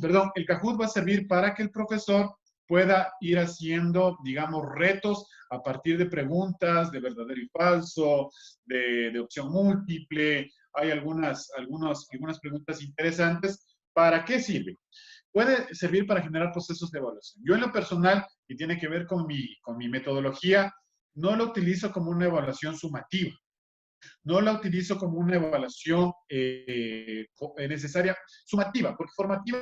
perdón, el Kahoot va a servir para que el profesor pueda ir haciendo, digamos, retos a partir de preguntas de verdadero y falso, de opción múltiple. Hay algunas preguntas interesantes. ¿Para qué sirve? Puede servir para generar procesos de evaluación. Yo en lo personal, y tiene que ver con mi metodología, no lo utilizo como una evaluación sumativa. No la utilizo como una evaluación necesaria, sumativa, porque formativa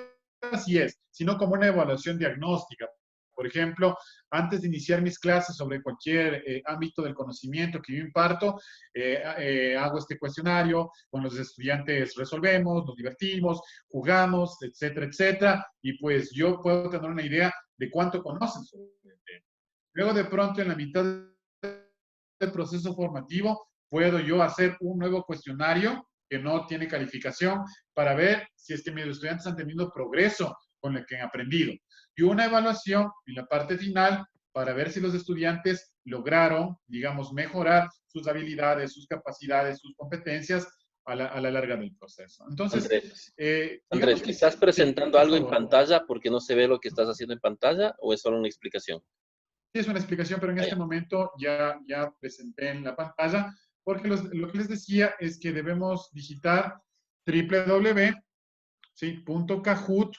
sí es, sino como una evaluación diagnóstica. Por ejemplo, antes de iniciar mis clases sobre cualquier ámbito del conocimiento que yo imparto, hago este cuestionario, con los estudiantes resolvemos, nos divertimos, jugamos, etcétera, etcétera, y pues yo puedo tener una idea de cuánto conocen sobre el tema. Luego de pronto en la mitad del proceso formativo puedo yo hacer un nuevo cuestionario que no tiene calificación para ver si es que mis estudiantes han tenido progreso con lo que han aprendido. Y una evaluación en la parte final para ver si los estudiantes lograron, digamos, mejorar sus habilidades, sus capacidades, sus competencias a la larga del proceso. Entonces, Andrés, digamos Andrés, que ¿estás sí, presentando por algo en favor. pantalla porque no se ve lo que estás haciendo en pantalla o es solo una explicación? Sí, es una explicación, pero en Ah, este ya. momento ya presenté en la pantalla, porque lo que les decía es que debemos digitar www.kahoot,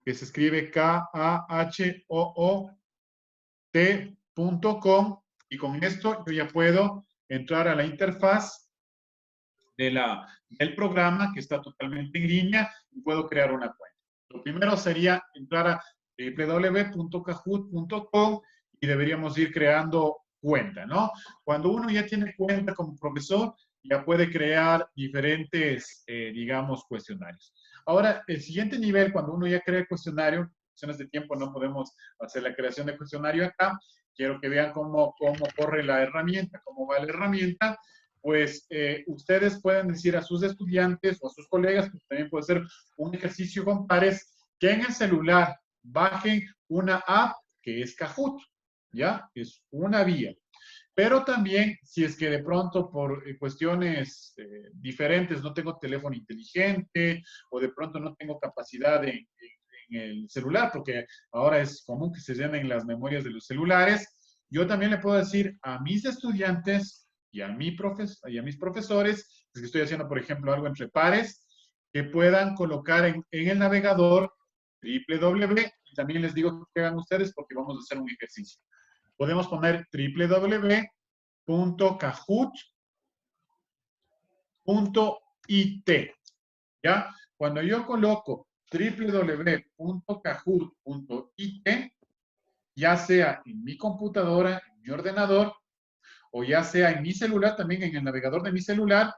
que se escribe KAHOOT.com, y con esto yo ya puedo entrar a la interfaz del programa, que está totalmente en línea, y puedo crear una cuenta. Lo primero sería entrar a www.kahoot.com y deberíamos ir creando cuenta, ¿no? Cuando uno ya tiene cuenta como profesor, ya puede crear diferentes, digamos, cuestionarios. Ahora, el siguiente nivel, cuando uno ya crea el cuestionario, cuestiones de tiempo no podemos hacer la creación de cuestionario acá, quiero que vean cómo corre la herramienta, cómo va la herramienta, pues ustedes pueden decir a sus estudiantes o a sus colegas, que también puede ser un ejercicio con pares, que en el celular bajen una app que es Kahoot, ¿ya? Es una vía. Pero también, si es que de pronto por cuestiones diferentes no tengo teléfono inteligente o de pronto no tengo capacidad en el celular, porque ahora es común que se llenen las memorias de los celulares, yo también le puedo decir a mis estudiantes y a mis profesores, que estoy haciendo, por ejemplo, algo entre pares, que puedan colocar en el navegador www, y también les digo que hagan ustedes porque vamos a hacer un ejercicio. podemos poner www.kahoot.it, ¿ya? Cuando yo coloco www.kahoot.it, ya sea en mi computadora, en mi ordenador, o ya sea en mi celular, también en el navegador de mi celular,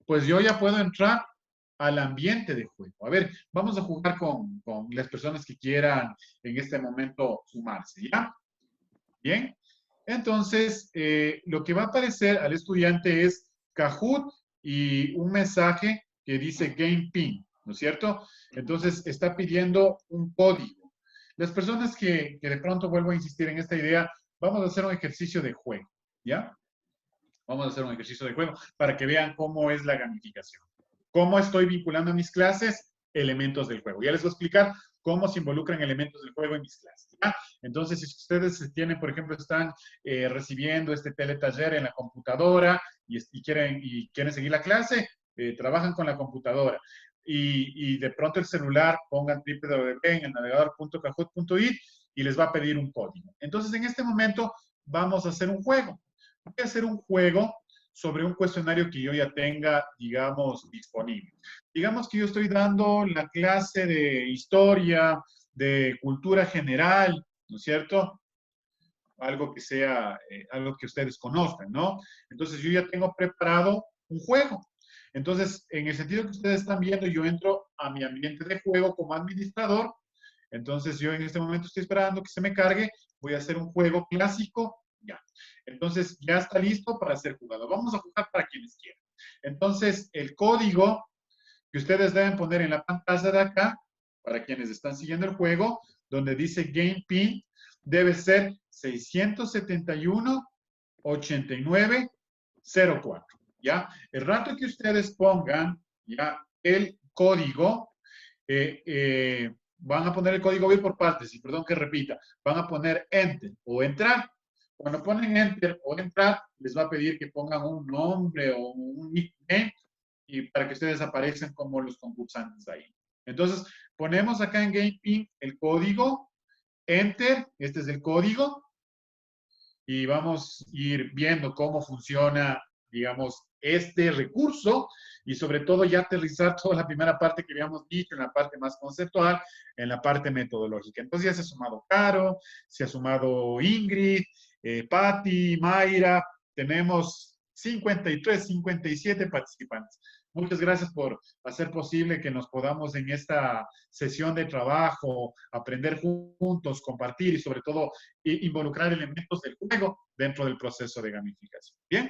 pues yo ya puedo entrar al ambiente de juego. A ver, vamos a jugar con las personas que quieran en este momento sumarse, ¿ya? Bien. Entonces, lo que va a aparecer al estudiante es Kahoot y un mensaje que dice Game Pin, ¿no es cierto? Entonces, está pidiendo un código. Las personas que de pronto vuelvo a insistir en esta idea, vamos a hacer un ejercicio de juego, ¿ya? Vamos a hacer un ejercicio de juego para que vean cómo es la gamificación. ¿Cómo estoy vinculando a mis clases? Elementos del juego. Ya les voy a explicar cómo se involucran elementos del juego en mis clases. ¿Ya? Entonces, si ustedes tienen, por ejemplo, están recibiendo este teletaller en la computadora y quieren seguir la clase, trabajan con la computadora. Y de pronto el celular, pongan www en el navegador.kahoot.it y les va a pedir un código. Entonces, en este momento vamos a hacer un juego. Voy a hacer un juego sobre un cuestionario que yo ya tenga, digamos, disponible. Digamos que yo estoy dando la clase de historia, de cultura general, ¿no es cierto? Algo que sea, algo que ustedes conozcan, ¿no? Entonces yo ya tengo preparado un juego. Entonces, en el sentido que ustedes están viendo, yo entro a mi ambiente de juego como administrador. Entonces yo en este momento estoy esperando que se me cargue. Voy a hacer un juego clásico. Ya. Entonces ya está listo para ser jugado. Vamos a jugar para quienes quieran. Entonces el código que ustedes deben poner en la pantalla de acá, para quienes están siguiendo el juego, donde dice Game Pin, debe ser 671-8904. ¿Ya? El rato que ustedes pongan ya el código, van a poner el código, voy por partes, y perdón que repita, van a poner Enter o entrar. Cuando ponen Enter o entrar, les va a pedir que pongan un nombre o un nickname y para que ustedes aparezcan como los concursantes ahí. Entonces, ponemos acá en GamePin el código, Enter, este es el código, y vamos a ir viendo cómo funciona, digamos, este recurso y sobre todo ya aterrizar toda la primera parte que habíamos dicho, en la parte más conceptual, en la parte metodológica. Entonces ya se ha sumado Caro, se ha sumado Ingrid, Patti, Mayra, tenemos 53, 57 participantes. Muchas gracias por hacer posible que nos podamos en esta sesión de trabajo aprender juntos, compartir y sobre todo involucrar elementos del juego dentro del proceso de gamificación. Bien,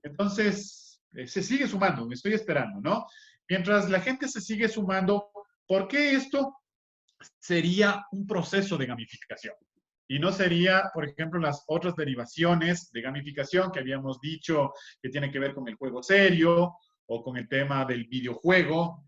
entonces se sigue sumando, me estoy esperando, ¿no? Mientras la gente se sigue sumando, ¿por qué esto sería un proceso de gamificación? Y no sería, por ejemplo, las otras derivaciones de gamificación que habíamos dicho que tiene que ver con el juego serio o con el tema del videojuego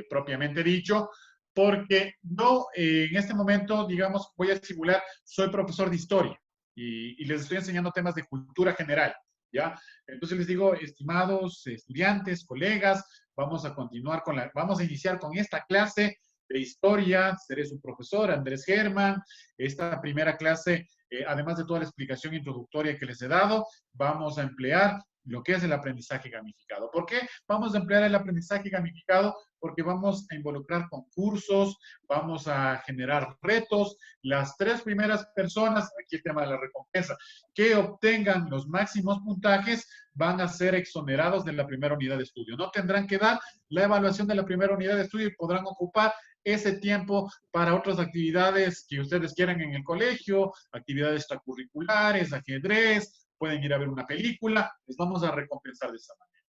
propiamente dicho, porque yo en este momento, digamos, voy a simular, soy profesor de historia y les estoy enseñando temas de cultura general, ¿ya? Entonces les digo, estimados estudiantes, colegas, vamos a continuar vamos a iniciar con esta clase de historia, seré su profesor, Andrés Germán. Esta primera clase, además de toda la explicación introductoria que les he dado, vamos a emplear lo que es el aprendizaje gamificado. ¿Por qué vamos a emplear el aprendizaje gamificado? Porque vamos a involucrar concursos, vamos a generar retos. Las 3 primeras personas, aquí el tema de la recompensa, que obtengan los máximos puntajes, van a ser exonerados de la primera unidad de estudio. No tendrán que dar la evaluación de la primera unidad de estudio y podrán ocupar ese tiempo para otras actividades que ustedes quieran en el colegio, actividades extracurriculares, ajedrez, pueden ir a ver una película, les vamos a recompensar de esa manera.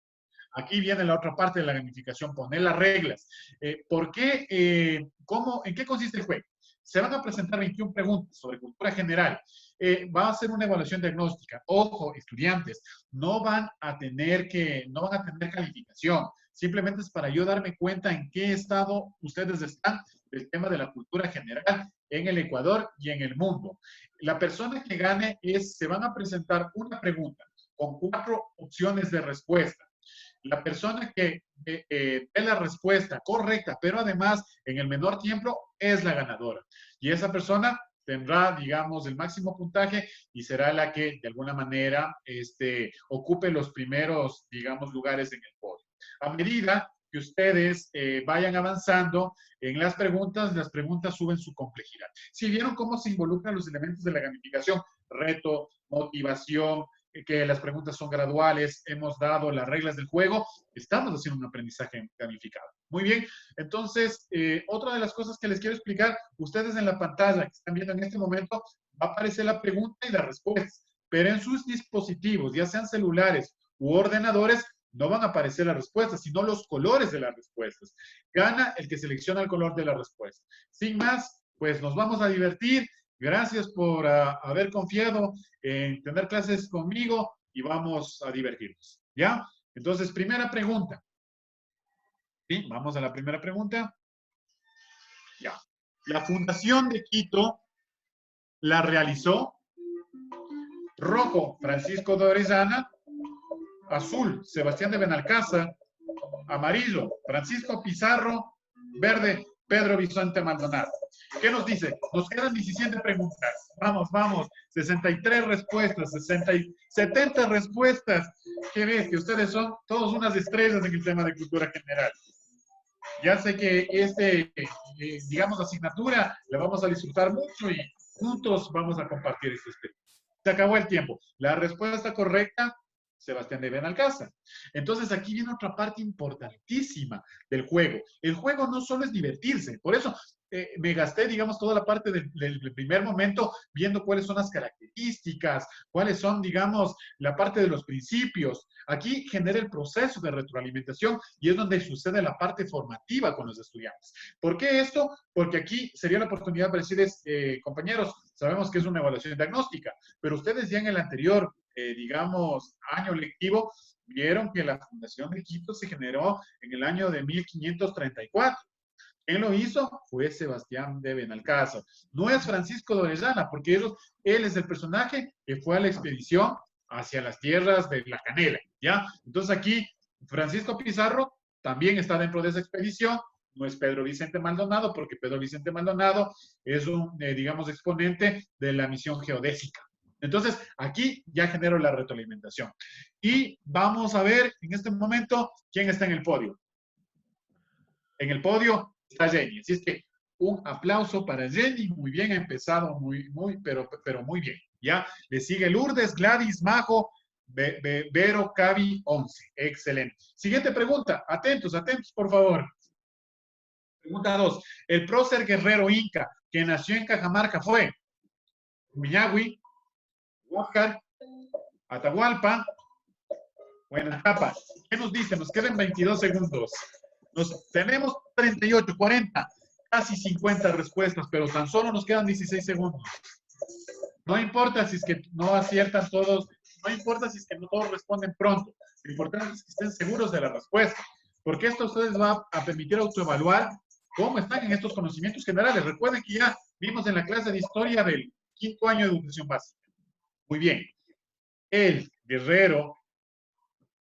Aquí viene la otra parte de la gamificación, poner las reglas. ¿Por qué? ¿En qué consiste el juego? Se van a presentar 21 preguntas sobre cultura general. Va a ser una evaluación diagnóstica. Ojo, estudiantes, no van a tener calificación. Simplemente es para yo darme cuenta en qué estado ustedes están del tema de la cultura general en el Ecuador y en el mundo. La persona que gane se van a presentar una pregunta con 4 opciones de respuesta. La persona que dé la respuesta correcta, pero además en el menor tiempo, es la ganadora. Y esa persona tendrá, digamos, el máximo puntaje y será la que de alguna manera ocupe los primeros, digamos, lugares en el podio. A medida que ustedes vayan avanzando en las preguntas suben su complejidad. Si vieron cómo se involucran los elementos de la gamificación, reto, motivación, que las preguntas son graduales, hemos dado las reglas del juego, estamos haciendo un aprendizaje gamificado. Muy bien, entonces, otra de las cosas que les quiero explicar, ustedes en la pantalla que están viendo en este momento, va a aparecer la pregunta y la respuesta, pero en sus dispositivos, ya sean celulares u ordenadores, no van a aparecer las respuestas, sino los colores de las respuestas. Gana el que selecciona el color de la respuesta. Sin más, pues nos vamos a divertir. Gracias por haber confiado en tener clases conmigo y vamos a divertirnos. ¿Ya? Entonces, primera pregunta. Sí, vamos a la primera pregunta. Ya. La Fundación de Quito la realizó rojo, Francisco de Orellana; azul, Sebastián de Benalcázar; amarillo, Francisco Pizarro; verde, Pedro Vicente Maldonado. ¿Qué nos dice? Nos quedan 17 preguntas. Vamos, vamos. 63 respuestas, 70 respuestas. ¿Qué ves? Que ustedes son todos unas estrellas en el tema de cultura general. Ya sé que digamos, asignatura la vamos a disfrutar mucho y juntos vamos a compartir esta experiencia. Se acabó el tiempo. La respuesta correcta, Sebastián de Benalcázar. Entonces aquí viene otra parte importantísima del juego. El juego no solo es divertirse, por eso me gasté, digamos, toda la parte del primer momento viendo cuáles son las características, cuáles son, digamos, la parte de los principios. Aquí genera el proceso de retroalimentación y es donde sucede la parte formativa con los estudiantes. ¿Por qué esto? Porque aquí sería la oportunidad para decirles, compañeros, sabemos que es una evaluación diagnóstica, pero ustedes ya en el anterior digamos, año lectivo, vieron que la Fundación de Quito se generó en el año de 1534. ¿Quién lo hizo? Fue Sebastián de Benalcázar. No es Francisco de Orellana, porque él es el personaje que fue a la expedición hacia las tierras de la Canela, ¿ya? Entonces aquí, Francisco Pizarro también está dentro de esa expedición. No es Pedro Vicente Maldonado, porque Pedro Vicente Maldonado es un, digamos, exponente de la misión geodésica. Entonces, aquí ya genero la retroalimentación. Y vamos a ver en este momento quién está en el podio. En el podio está Jenny. Así es que un aplauso para Jenny. Muy bien, ha empezado pero muy bien. Ya, le sigue Lourdes, Gladys, Majo, Vero, Cavi, 11. Excelente. Siguiente pregunta. Atentos, atentos, por favor. Pregunta 2. El prócer guerrero inca que nació en Cajamarca fue Miñagüi, Huáscar, Atahualpa, Huayna-Capac. ¿Qué nos dice? Nos quedan 22 segundos. Tenemos 38, 40, casi 50 respuestas, pero tan solo nos quedan 16 segundos. No importa si es que no aciertan todos, no importa si es que no todos responden pronto. Lo importante es que estén seguros de la respuesta, porque esto a ustedes va a permitir autoevaluar cómo están en estos conocimientos generales. Recuerden que ya vimos en la clase de historia del 5º año de educación básica. Muy bien. El guerrero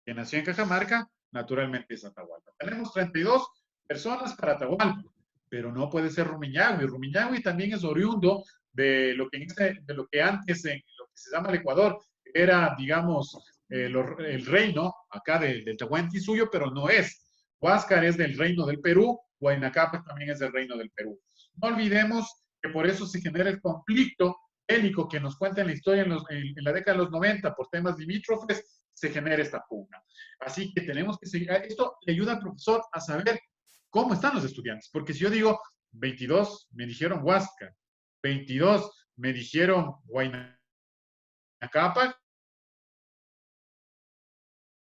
que nació en Cajamarca, naturalmente es Atahualpa. Tenemos 32 personas para Atahualpa, pero no puede ser Rumiñahui. Rumiñahui también es oriundo de lo que antes en lo que se llama el Ecuador era, digamos, el reino acá del Tahuantinsuyo, pero no es. Huáscar es del reino del Perú, Huayna Capac también es del reino del Perú. No olvidemos que por eso se genera el conflicto bélico que nos cuenta en la historia en la década de los 90 por temas limítrofes, se genera esta pugna. Así que tenemos que seguir. Esto le ayuda al profesor a saber cómo están los estudiantes, porque si yo digo 22, me dijeron Huáscar, 22, me dijeron Huayna Capac,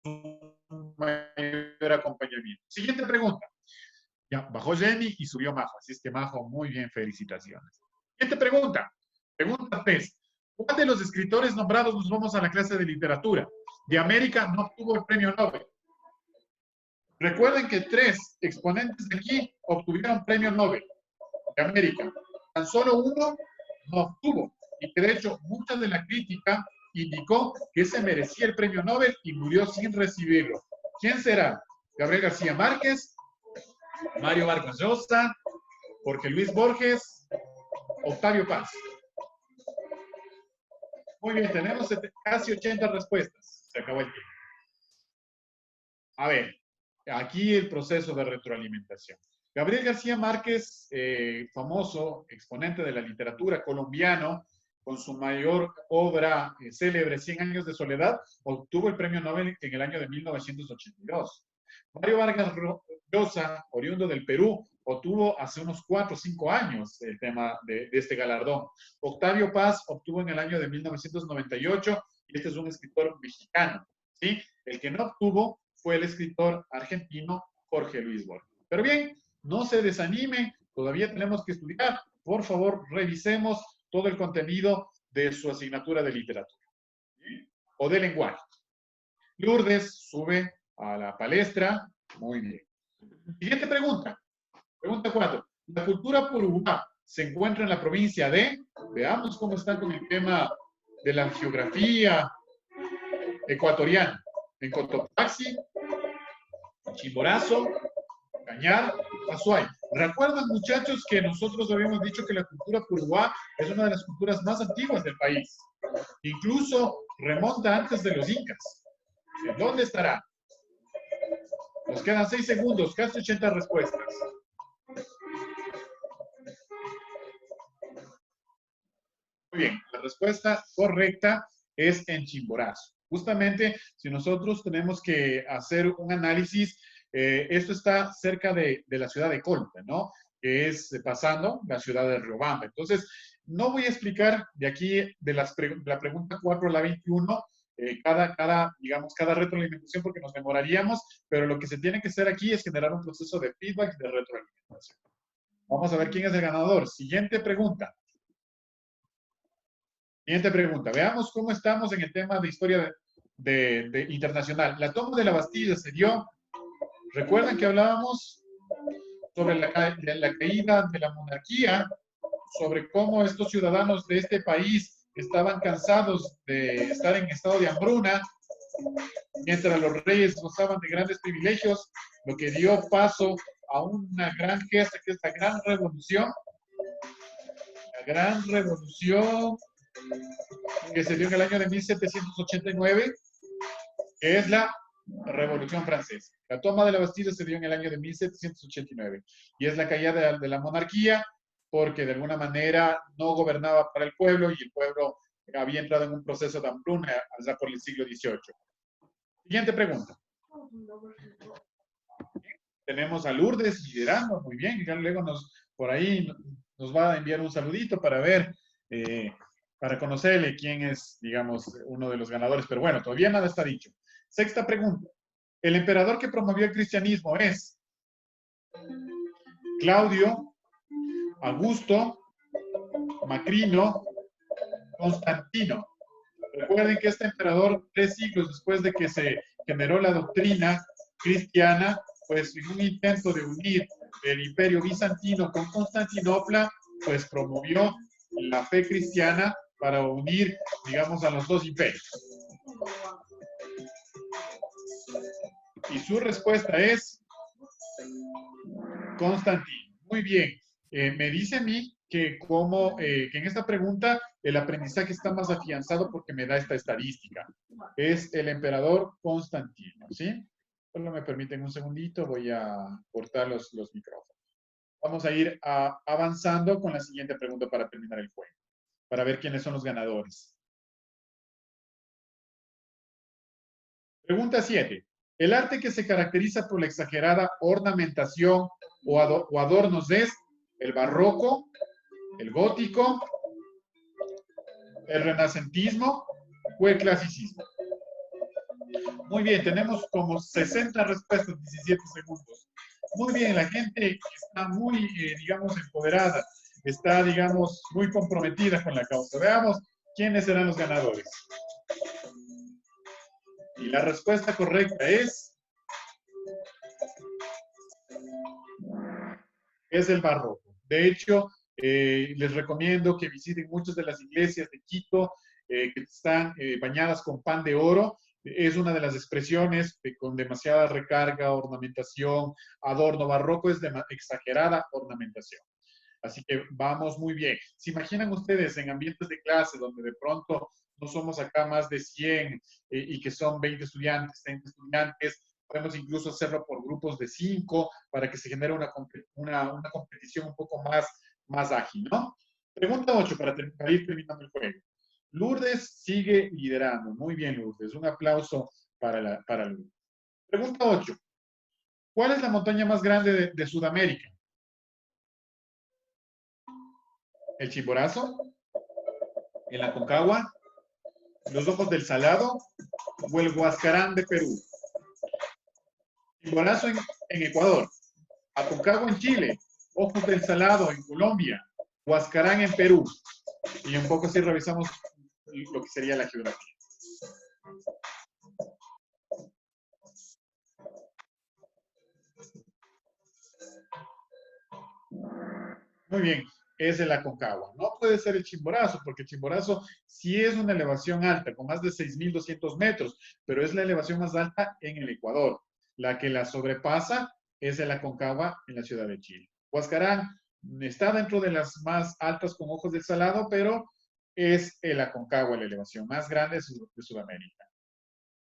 un mayor acompañamiento. Siguiente pregunta. Ya, bajó Jenny y subió Majo, así es que Majo, muy bien, felicitaciones. Siguiente pregunta. Pregunta 3. ¿Cuál de los escritores nombrados, nos vamos a la clase de literatura, de América no obtuvo el premio Nobel? Recuerden que 3 exponentes de aquí obtuvieron premio Nobel de América. Tan solo uno no obtuvo. Y que de hecho, mucha de la crítica indicó que se merecía el premio Nobel y murió sin recibirlo. ¿Quién será? Gabriel García Márquez, Mario Vargas Llosa, Jorge Luis Borges, Octavio Paz. Muy bien, tenemos casi 80 respuestas. Se acabó el tiempo. A ver, aquí el proceso de retroalimentación. Gabriel García Márquez, famoso exponente de la literatura colombiano, con su mayor obra célebre, 100 años de soledad, obtuvo el premio Nobel en el año de 1982. Mario Vargas Llosa, oriundo del Perú, obtuvo hace unos 4 o 5 años el tema de este galardón. Octavio Paz obtuvo en el año de 1998 y este es un escritor mexicano, ¿sí? El que no obtuvo fue el escritor argentino Jorge Luis Borges. Pero bien, no se desanimen, todavía tenemos que estudiar. Por favor, revisemos todo el contenido de su asignatura de literatura, ¿sí? O de lenguaje. Lourdes sube a la palestra. Muy bien. Siguiente pregunta. Pregunta 4. La cultura purúa se encuentra en la provincia de... Veamos cómo están con el tema de la geografía ecuatoriana. En Cotopaxi, Chimborazo, Cañar, Azuay. ¿Recuerdan, muchachos, que nosotros habíamos dicho que la cultura purúa es una de las culturas más antiguas del país? Incluso remonta antes de los incas. ¿En dónde estará? Nos quedan 6 segundos, casi 80 respuestas. Muy bien, la respuesta correcta es en Chimborazo. Justamente, si nosotros tenemos que hacer un análisis, esto está cerca de la ciudad de Colta, ¿no? Que es pasando la ciudad de Riobamba. Entonces, no voy a explicar de aquí, de la pregunta 4 a la 21, digamos, cada retroalimentación porque nos demoraríamos, pero lo que se tiene que hacer aquí es generar un proceso de feedback y de retroalimentación. Vamos a ver quién es el ganador. Siguiente pregunta. Siguiente pregunta. Veamos cómo estamos en el tema de historia de internacional. La toma de la Bastilla se dio. ¿Recuerdan que hablábamos sobre la caída de la monarquía? Sobre cómo estos ciudadanos de este país estaban cansados de estar en estado de hambruna, mientras los reyes gozaban de grandes privilegios, lo que dio paso a una gran gesta, que es la Gran Revolución. La Gran Revolución que se dio en el año de 1789, que es la Revolución Francesa. La toma de la Bastilla se dio en el año de 1789 y es la caída de la monarquía porque de alguna manera no gobernaba para el pueblo y el pueblo había entrado en un proceso de hambruna allá por el siglo XVIII. Siguiente pregunta. Tenemos a Lourdes liderando, muy bien, y luego por ahí nos va a enviar un saludito para ver, para conocerle quién es, digamos, uno de los ganadores, pero bueno, todavía nada está dicho. Sexta pregunta. El emperador que promovió el cristianismo es Claudio, Augusto, Macrino, Constantino. Recuerden que este emperador, 3 siglos después de que se generó la doctrina cristiana, pues en un intento de unir el imperio bizantino con Constantinopla, pues promovió la fe cristiana para unir, digamos, a los dos imperios. Y su respuesta es Constantino. Muy bien. Me dice a mí que que en esta pregunta el aprendizaje está más afianzado porque me da esta estadística. Es el emperador Constantino, ¿sí? Solo me permiten un segundito, voy a cortar los micrófonos. Vamos a ir avanzando con la siguiente pregunta para terminar el juego, para ver quiénes son los ganadores. Pregunta 7. El arte que se caracteriza por la exagerada ornamentación o adornos es el barroco, el gótico, el renacentismo o el clasicismo. Muy bien, tenemos como 60 respuestas, 17 segundos. Muy bien, la gente está muy, digamos, empoderada, está, digamos, muy comprometida con la causa. Veamos quiénes serán los ganadores. Y la respuesta correcta es el barroco. De hecho, les recomiendo que visiten muchas de las iglesias de Quito que están bañadas con pan de oro. Es una de las expresiones con demasiada recarga, ornamentación, adorno. Barroco es de exagerada ornamentación. Así que vamos muy bien. ¿Se imaginan ustedes en ambientes de clase donde de pronto no somos acá más de 100 y que son 20 estudiantes, 30 estudiantes. Podemos incluso hacerlo por grupos de 5 para que se genere una competición un poco más ágil, ¿no? Pregunta 8 para ir terminando el juego. Lourdes sigue liderando. Muy bien, Lourdes. Un aplauso para Lourdes. Pregunta 8. ¿Cuál es la montaña más grande de Sudamérica? ¿El Chimborazo? ¿El Aconcagua? ¿Los Ojos del Salado? ¿O el Huascarán de Perú? Chimborazo en Ecuador. Aconcagua en Chile. Ojos del Salado en Colombia. Huascarán en Perú. Y un poco así revisamos lo que sería la geografía. Muy bien, es el Aconcagua. No puede ser el Chimborazo, porque el Chimborazo sí es una elevación alta, con más de 6.200 metros, pero es la elevación más alta en el Ecuador. La que la sobrepasa es el Aconcagua en la ciudad de Chile. Huascarán está dentro de las más altas con Ojos del Salado, pero es el Aconcagua la elevación más grande de Sudamérica.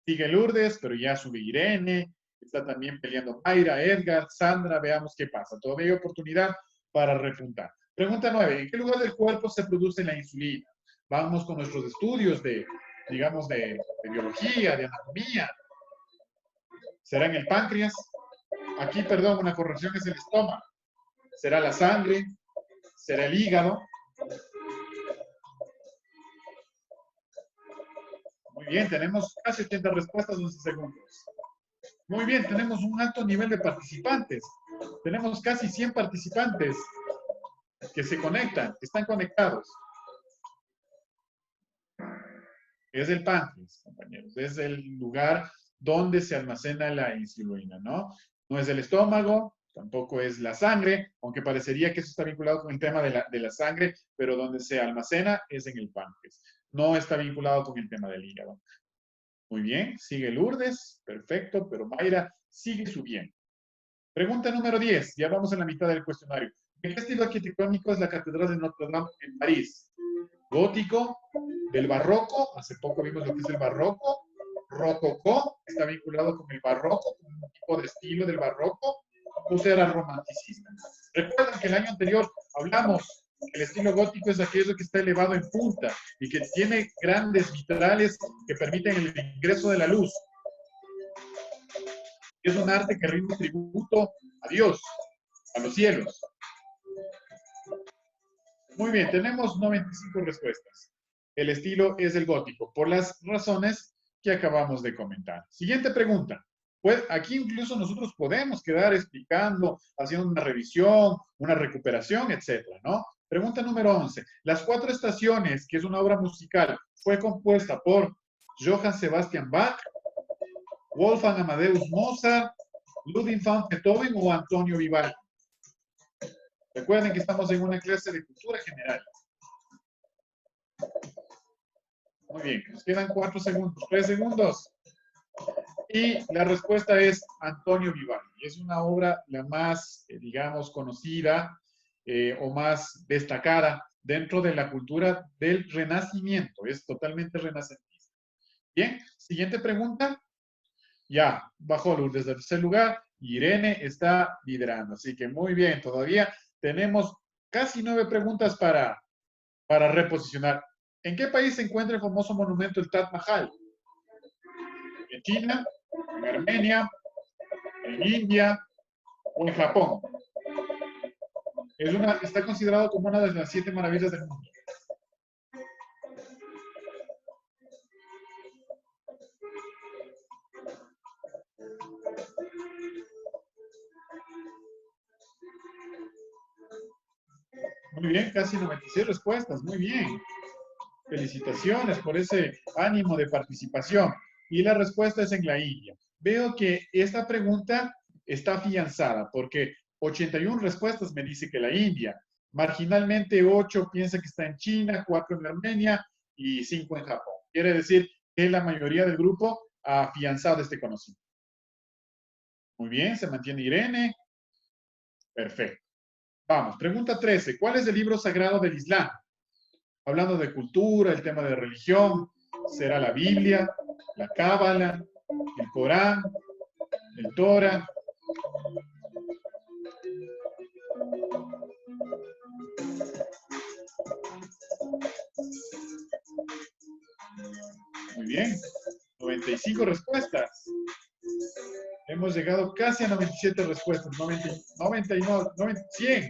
Sigue Lourdes, pero ya sube Irene, está también peleando Mayra, Edgar, Sandra, veamos qué pasa. Todavía hay oportunidad para repuntar. Pregunta 9. ¿En qué lugar del cuerpo se produce la insulina? Vamos con nuestros estudios digamos, de biología, de anatomía. ¿Será en el páncreas? Aquí, perdón, una corrección es el estómago. ¿Será la sangre? ¿Será el hígado? Muy bien, tenemos casi 80 respuestas en 11 segundos. Muy bien, tenemos un alto nivel de participantes. Tenemos casi 100 participantes que se conectan, que están conectados. Es el páncreas, compañeros. Es el lugar donde se almacena la insulina, ¿no? No es el estómago, tampoco es la sangre, aunque parecería que eso está vinculado con el tema de la sangre, pero donde se almacena es en el páncreas. No está vinculado con el tema del hígado. Muy bien, sigue Lourdes, perfecto, pero Mayra sigue subiendo. Pregunta número 10, ya vamos a la mitad del cuestionario. ¿De qué estilo arquitectónico es la Catedral de Notre Dame en París? Gótico, del barroco, hace poco vimos lo que es el barroco, rococó, está vinculado con el barroco, con un tipo de estilo del barroco, o será romanticista. Recuerden que el año anterior hablamos que el estilo gótico es aquello que está elevado en punta y que tiene grandes vitrales que permiten el ingreso de la luz. Es un arte que rinde tributo a Dios, a los cielos. Muy bien, tenemos 95 respuestas. El estilo es el gótico, por las razones que acabamos de comentar. Siguiente pregunta. Pues aquí incluso nosotros podemos quedar explicando, haciendo una revisión, una recuperación, etcétera, ¿no? Pregunta número 11. Las Cuatro Estaciones, que es una obra musical, fue compuesta por Johann Sebastian Bach, Wolfgang Amadeus Mozart, Ludwig van Beethoven o Antonio Vivaldi. Recuerden que estamos en una clase de cultura general. Muy bien, nos quedan 4 segundos, 3 segundos. Y la respuesta es Antonio Vivaldi. Es una obra la más, digamos, conocida o más destacada dentro de la cultura del Renacimiento. Es totalmente renacentista. Bien, siguiente pregunta. Ya, bajó Lourdes del tercer lugar. Irene está liderando. Así que muy bien, todavía tenemos casi 9 preguntas para reposicionar. ¿En qué país se encuentra el famoso monumento el Taj Mahal? ¿En China? ¿En Armenia? ¿En India? ¿O en Japón? Está considerado como una de las 7 maravillas del mundo. Muy bien, casi 96 respuestas. Muy bien. Felicitaciones por ese ánimo de participación. Y la respuesta es en la India. Veo que esta pregunta está afianzada porque 81 respuestas me dice que la India. Marginalmente 8 piensa que está en China, 4 en Armenia y 5 en Japón. Quiere decir que la mayoría del grupo ha afianzado este conocimiento. Muy bien, se mantiene Irene. Perfecto. Vamos, pregunta 13. ¿Cuál es el libro sagrado del Islam? Hablando de cultura, el tema de religión. ¿Será la Biblia, la Cábala, el Corán, el Torah? Muy bien, 95 respuestas. Hemos llegado casi a 97 respuestas, 90, 99, 90, 100.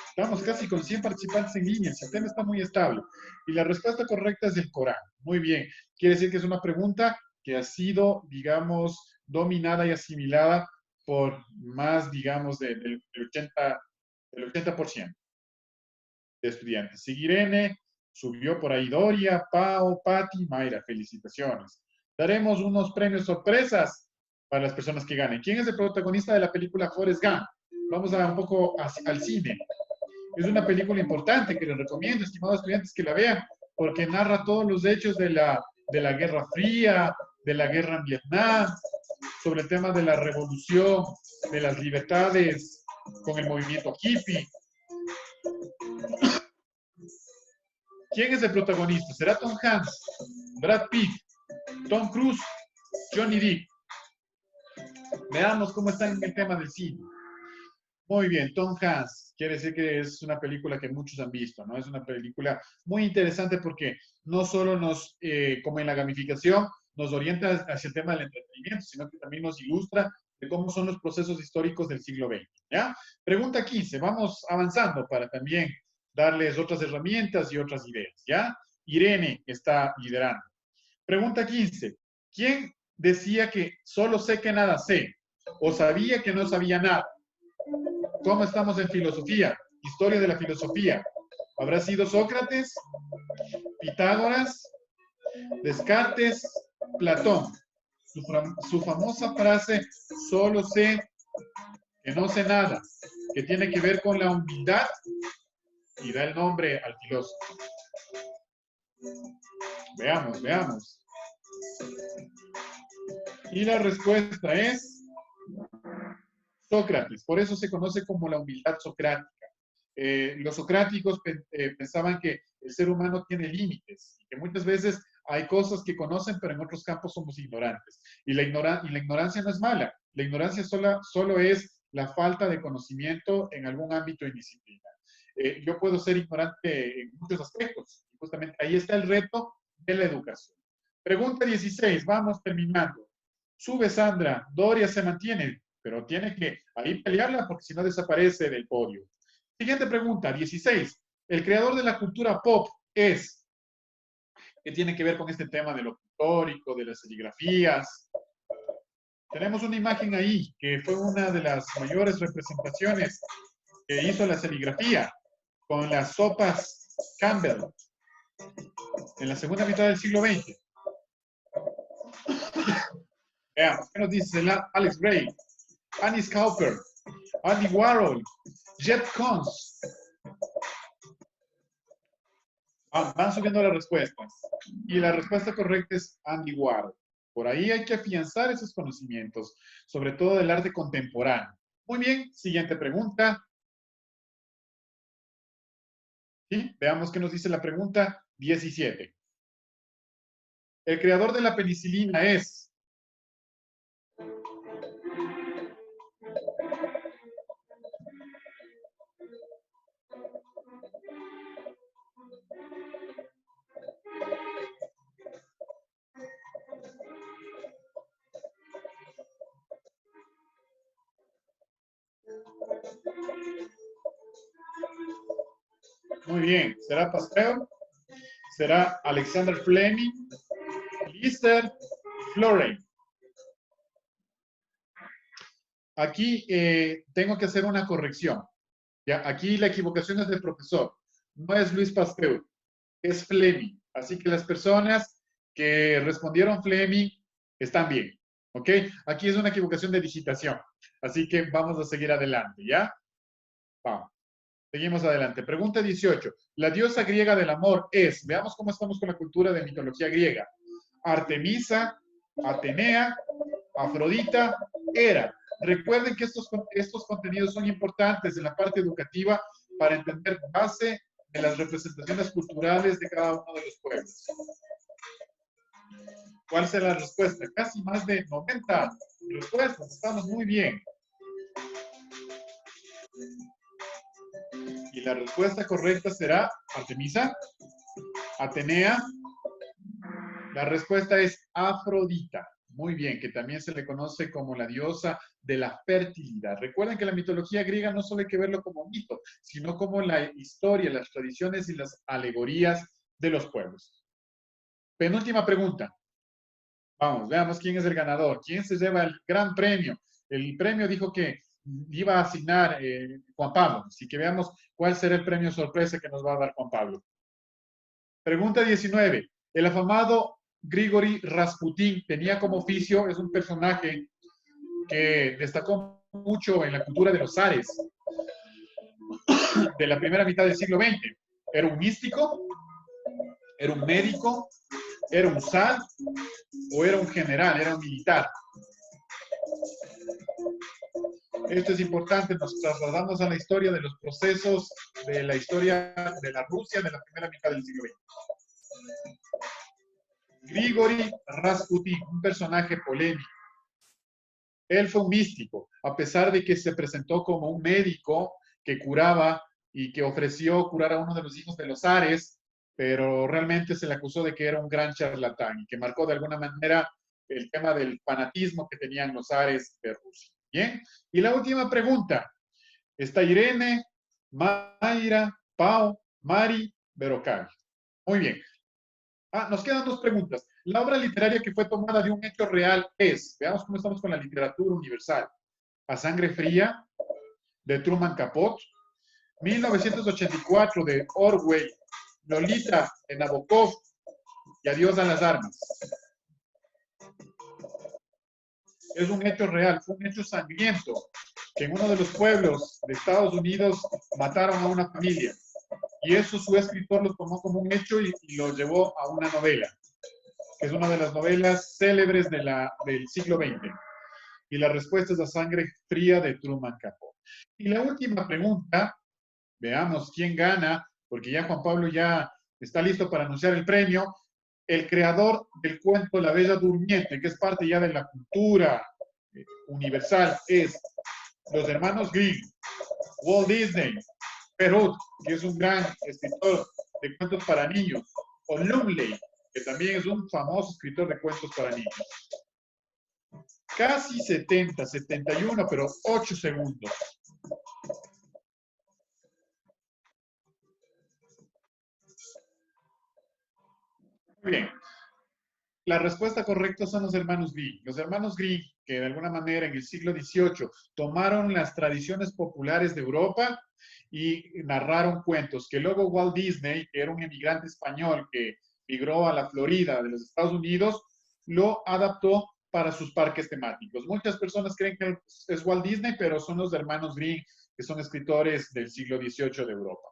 Estamos casi con 100 participantes en línea, el sistema está muy estable. Y la respuesta correcta es el Corán. Muy bien, quiere decir que es una pregunta que ha sido, digamos, dominada y asimilada por más, digamos, del 80% de estudiantes. Seguirene, subió por ahí Doria, Pau, Patti, Mayra. Felicitaciones. Daremos unos premios sorpresas para las personas que ganen. ¿Quién es el protagonista de la película Forrest Gump? Vamos a un poco al cine. Es una película importante que les recomiendo, estimados estudiantes, que la vean, porque narra todos los hechos de la Guerra Fría, de la guerra en Vietnam, sobre el tema de la revolución, de las libertades con el movimiento hippie. ¿Quién es el protagonista? ¿Será Tom Hanks, Brad Pitt, Tom Cruise, Johnny Depp? Veamos cómo están en el tema del cine. Muy bien, Tom Hanks. Quiere decir que es una película que muchos han visto, ¿no? Es una película muy interesante porque no solo nos, como en la gamificación, nos orienta hacia el tema del entretenimiento, sino que también nos ilustra de cómo son los procesos históricos del siglo XX, ¿ya? Pregunta 15. Vamos avanzando para también darles otras herramientas y otras ideas, ¿ya? Irene está liderando. Pregunta 15. ¿Quién decía que solo sé que nada sé? ¿O sabía que no sabía nada? ¿Cómo estamos en filosofía? Historia de la filosofía. ¿Habrá sido Sócrates, Pitágoras, Descartes, Platón? Su famosa frase, solo sé que no sé nada, que tiene que ver con la humildad y da el nombre al filósofo. Veamos, veamos. Y la respuesta es Sócrates. Por eso se conoce como la humildad socrática. Los socráticos pensaban que el ser humano tiene límites y que muchas veces hay cosas que conocen, pero en otros campos somos ignorantes. Y la ignorancia no es mala. La ignorancia solo es la falta de conocimiento en algún ámbito de disciplina. Yo puedo ser ignorante en muchos aspectos. Y justamente ahí está el reto de la educación. Pregunta 16. Vamos terminando. Sube Sandra. Doria se mantiene, pero tiene que ahí pelearla porque si no desaparece del podio. Siguiente pregunta, 16. El creador de la cultura pop es, ¿qué tiene que ver con este tema de lo pictórico, de las serigrafías? Tenemos una imagen ahí que fue una de las mayores representaciones que hizo la serigrafía con las sopas Campbell en la segunda mitad del siglo XX. Veamos, ¿qué nos dice Alex Gray, Anis Cowper, Andy Warhol, Jeff Koons? Van subiendo las respuestas. Y la respuesta correcta es Andy Warhol. Por ahí hay que afianzar esos conocimientos, sobre todo del arte contemporáneo. Muy bien, siguiente pregunta. ¿Sí? Veamos qué nos dice la pregunta 17. El creador de la penicilina es... Muy bien, ¿será Pasteur? ¿Será Alexander Fleming? Lister, Florey. Aquí tengo que hacer una corrección. ¿Ya? Aquí la equivocación es del profesor. No es Luis Pasteur, es Fleming. Así que las personas que respondieron Fleming están bien. ¿Ok? Aquí es una equivocación de digitación. Así que vamos a seguir adelante, ¿ya? Vamos. Seguimos adelante. Pregunta 18. La diosa griega del amor es, veamos cómo estamos con la cultura de mitología griega. Artemisa, Atenea, Afrodita, Hera. Recuerden que estos contenidos son importantes en la parte educativa para entender base de las representaciones culturales de cada uno de los pueblos? ¿Cuál será la respuesta? Casi más de 90 respuestas. Estamos muy bien. Y la respuesta correcta será Artemisa, Atenea. La respuesta es Afrodita. Muy bien, que también se le conoce como la diosa de la fertilidad. Recuerden que la mitología griega no solo hay que verlo como mito, sino como la historia, las tradiciones y las alegorías de los pueblos. Penúltima pregunta. Vamos, veamos quién es el ganador. ¿Quién se lleva el gran premio? El premio dijo que iba a asignar Juan Pablo. Así que veamos cuál será el premio sorpresa que nos va a dar Juan Pablo. Pregunta 19. El afamado Grigori Rasputin tenía como oficio, es un personaje que destacó mucho en la cultura de los zares de la primera mitad del siglo XX. Era un místico, era un médico, era un zar o era un general, era un militar. Esto es importante, nos trasladamos a la historia de los procesos de la historia de la Rusia de la primera mitad del siglo XX. Grigori Rasputin, un personaje polémico. Él fue un místico, a pesar de que se presentó como un médico que curaba y que ofreció curar a uno de los hijos de los zares, pero realmente se le acusó de que era un gran charlatán y que marcó de alguna manera el tema del fanatismo que tenían los zares de Rusia. Bien, y la última pregunta. Está Irene, Mayra, Pau, Mari, Verocali. Muy bien. Nos quedan dos preguntas. La obra literaria que fue tomada de un hecho real es, veamos cómo estamos con la literatura universal, A Sangre Fría, de Truman Capote, 1984, de Orwell, Lolita, de Nabokov, y Adiós a las armas. Es un hecho real, fue un hecho sangriento, que en uno de los pueblos de Estados Unidos mataron a una familia. Y eso su escritor lo tomó como un hecho y lo llevó a una novela, que es una de las novelas célebres del siglo XX. Y la respuesta es A Sangre Fría, de Truman Capote. Y la última pregunta, veamos quién gana, porque ya Juan Pablo ya está listo para anunciar el premio. El creador del cuento La Bella Durmiente, que es parte ya de la cultura universal, es los hermanos Grimm, Walt Disney, Perrault, que es un gran escritor de cuentos para niños, o Lumley, que también es un famoso escritor de cuentos para niños. Casi 70, 71, pero 8 segundos. Muy bien. La respuesta correcta son los hermanos Grimm. Los hermanos Grimm, que de alguna manera en el siglo XVIII tomaron las tradiciones populares de Europa y narraron cuentos, que luego Walt Disney, que era un emigrante español que migró a la Florida de los Estados Unidos, lo adaptó para sus parques temáticos. Muchas personas creen que es Walt Disney, pero son los hermanos Grimm, que son escritores del siglo XVIII de Europa.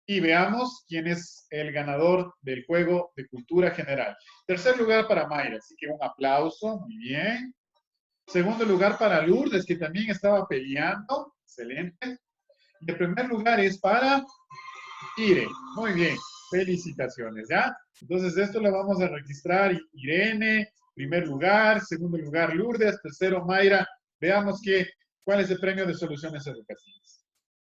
Y veamos quién es el ganador del juego de cultura general. Tercer lugar para Mayra, así que un aplauso, muy bien. Segundo lugar para Lourdes, que también estaba peleando, excelente. Y el primer lugar es para Ire, muy bien, felicitaciones, ¿ya? Entonces esto lo vamos a registrar. Irene, primer lugar, segundo lugar Lourdes, tercero Mayra. Veamos cuál es el premio de soluciones educativas.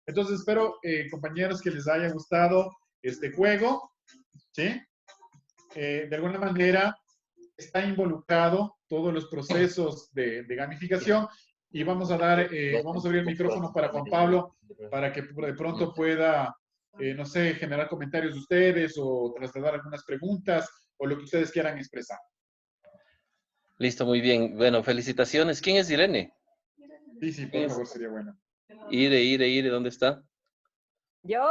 Entonces espero, compañeros, que les haya gustado este juego, ¿sí? De alguna manera está involucrado todos los procesos de gamificación y vamos a abrir el micrófono para Juan Pablo para que de pronto pueda, no sé, generar comentarios de ustedes o trasladar algunas preguntas o lo que ustedes quieran expresar. Listo, muy bien. Bueno, felicitaciones. ¿Quién es Irene? Sí, por favor, sería bueno. Ire, ¿dónde está? Yo.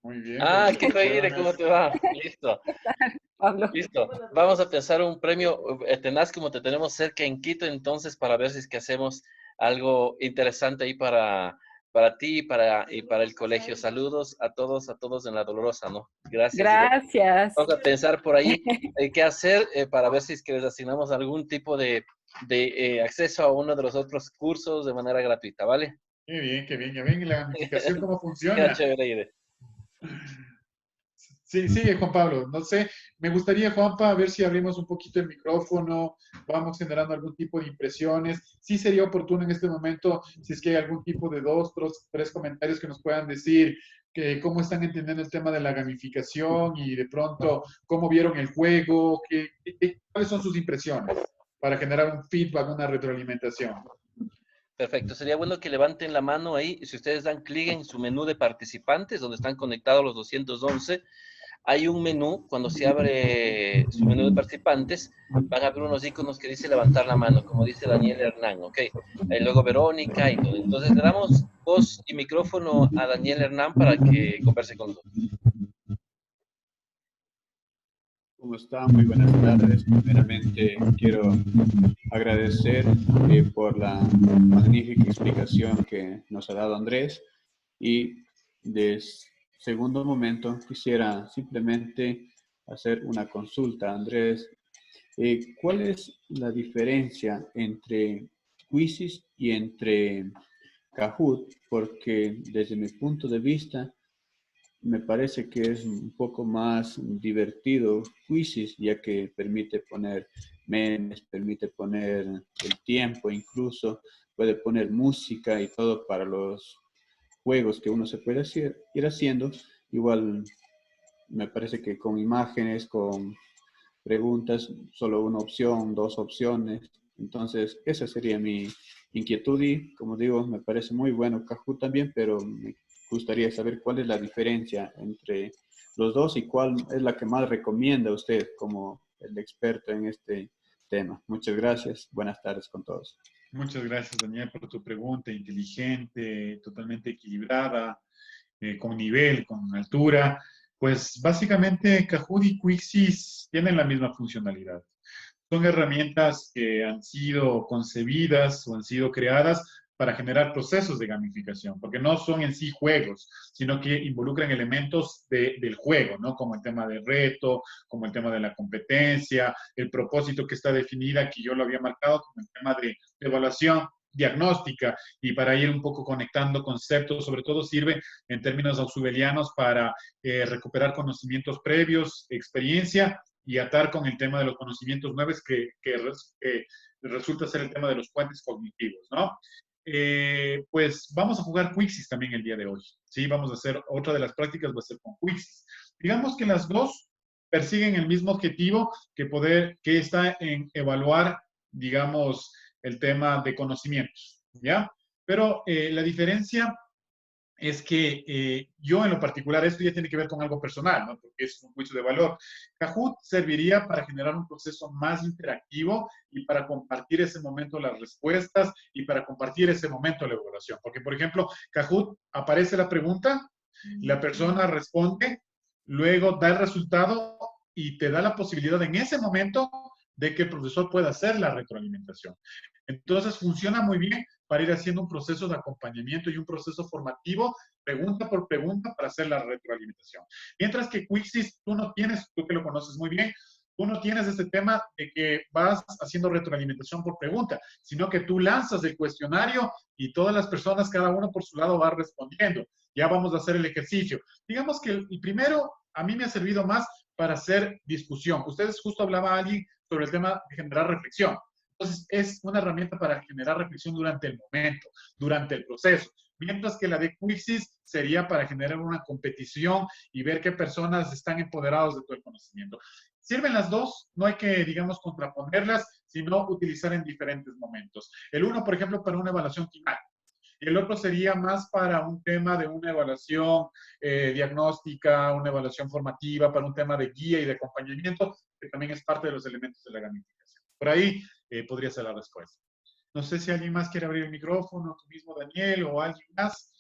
Muy bien. ¿Qué tal, Ire? ¿Cómo te va? Listo. Pablo. Listo. Vamos a pensar un premio tenaz como te tenemos cerca en Quito, entonces, para ver si es que hacemos algo interesante ahí para ti y para el colegio. Saludos a todos en La Dolorosa, ¿no? Gracias. Gracias. Vamos a pensar por ahí qué hacer para ver si es que les asignamos algún tipo de acceso a uno de los otros cursos de manera gratuita, ¿vale? Qué bien, qué bien. Ya ven la gamificación cómo funciona. Queda chévere, Ire. Sí, sigue Juan Pablo. No sé, me gustaría, Juanpa, a ver si abrimos un poquito el micrófono, vamos generando algún tipo de impresiones. Sí sería oportuno en este momento, si es que hay algún tipo de dos, tres comentarios que nos puedan decir que cómo están entendiendo el tema de la gamificación y de pronto cómo vieron el juego, cuáles son sus impresiones para generar un feedback, una retroalimentación. Perfecto, sería bueno que levanten la mano ahí. Si ustedes dan clic en su menú de participantes, donde están conectados los 211, hay un menú, cuando se abre su menú de participantes, van a ver unos iconos que dice levantar la mano, como dice Daniel Hernán, ¿ok? Luego Verónica y todo. Entonces le damos voz y micrófono a Daniel Hernán para que converse con nosotros. ¿Cómo está? Muy buenas tardes. Primeramente quiero agradecer por la magnífica explicación que nos ha dado Andrés y de segundo momento quisiera simplemente hacer una consulta, Andrés. ¿Cuál es la diferencia entre Quizzes y entre Kahoot? Porque desde mi punto de vista me parece que es un poco más divertido Quizzes, ya que permite poner memes, permite poner el tiempo, incluso puede poner música y todo para los juegos que uno se puede ir haciendo. Igual me parece que con imágenes, con preguntas, solo una opción, dos opciones. Entonces, esa sería mi inquietud y, como digo, me parece muy bueno Kahoot también, pero me gustaría saber cuál es la diferencia entre los dos y cuál es la que más recomienda usted como el experto en este tema. Muchas gracias. Buenas tardes con todos. Muchas gracias, Daniel, por tu pregunta, inteligente, totalmente equilibrada, con nivel, con altura. Pues básicamente Kahoot y Quixis tienen la misma funcionalidad. Son herramientas que han sido concebidas o han sido creadas para generar procesos de gamificación, porque no son en sí juegos, sino que involucran elementos del juego, ¿no? Como el tema del reto, como el tema de la competencia, el propósito que está definida, que yo lo había marcado como el tema de evaluación diagnóstica, y para ir un poco conectando conceptos, sobre todo sirve en términos ausubelianos para recuperar conocimientos previos, experiencia, y atar con el tema de los conocimientos nuevos que resulta ser el tema de los puentes cognitivos, ¿no? Pues vamos a jugar Quixis también el día de hoy, ¿sí? Vamos a hacer, otra de las prácticas va a ser con Quixis. Digamos que las dos persiguen el mismo objetivo que está en evaluar, digamos, el tema de conocimientos, ¿ya? Pero la diferencia es que yo en lo particular, esto ya tiene que ver con algo personal, ¿no? Porque es un juicio de valor. Kahoot serviría para generar un proceso más interactivo y para compartir ese momento las respuestas y para compartir ese momento la evaluación. Porque, por ejemplo, Kahoot aparece la pregunta, la persona responde, luego da el resultado y te da la posibilidad en ese momento de que el profesor pueda hacer la retroalimentación. Entonces funciona muy bien para ir haciendo un proceso de acompañamiento y un proceso formativo, pregunta por pregunta, para hacer la retroalimentación. Mientras que Quixis, tú no tienes, tú que lo conoces muy bien, tú no tienes este tema de que vas haciendo retroalimentación por pregunta, sino que tú lanzas el cuestionario y todas las personas, cada uno por su lado, va respondiendo. Ya vamos a hacer el ejercicio. Digamos que el primero a mí me ha servido más para hacer discusión. Ustedes justo hablaba alguien sobre el tema de generar reflexión. Entonces, es una herramienta para generar reflexión durante el momento, durante el proceso. Mientras que la de Quixis sería para generar una competición y ver qué personas están empoderados de todo el conocimiento. Sirven las dos, no hay que, digamos, contraponerlas, sino utilizar en diferentes momentos. El uno, por ejemplo, para una evaluación final. Y el otro sería más para un tema de una evaluación diagnóstica, una evaluación formativa, para un tema de guía y de acompañamiento, que también es parte de los elementos de la gamificación. Por ahí podría ser la respuesta. No sé si alguien más quiere abrir el micrófono, tú mismo, Daniel, o alguien más.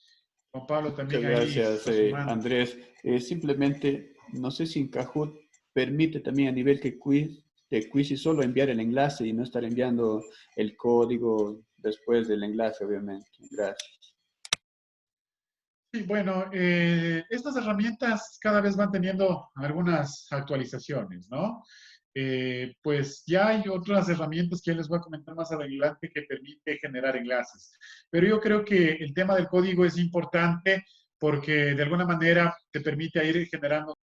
Juan Pablo también Muchas ahí gracias, está sumando. Andrés. Simplemente, no sé si en Kahoot permite también a nivel de Quiz solo enviar el enlace y no estar enviando el código después del enlace, obviamente. Gracias. Sí, bueno, estas herramientas cada vez van teniendo algunas actualizaciones, ¿no? Pues ya hay otras herramientas que les voy a comentar más adelante que permite generar enlaces. Pero yo creo que el tema del código es importante porque de alguna manera te permite ir generando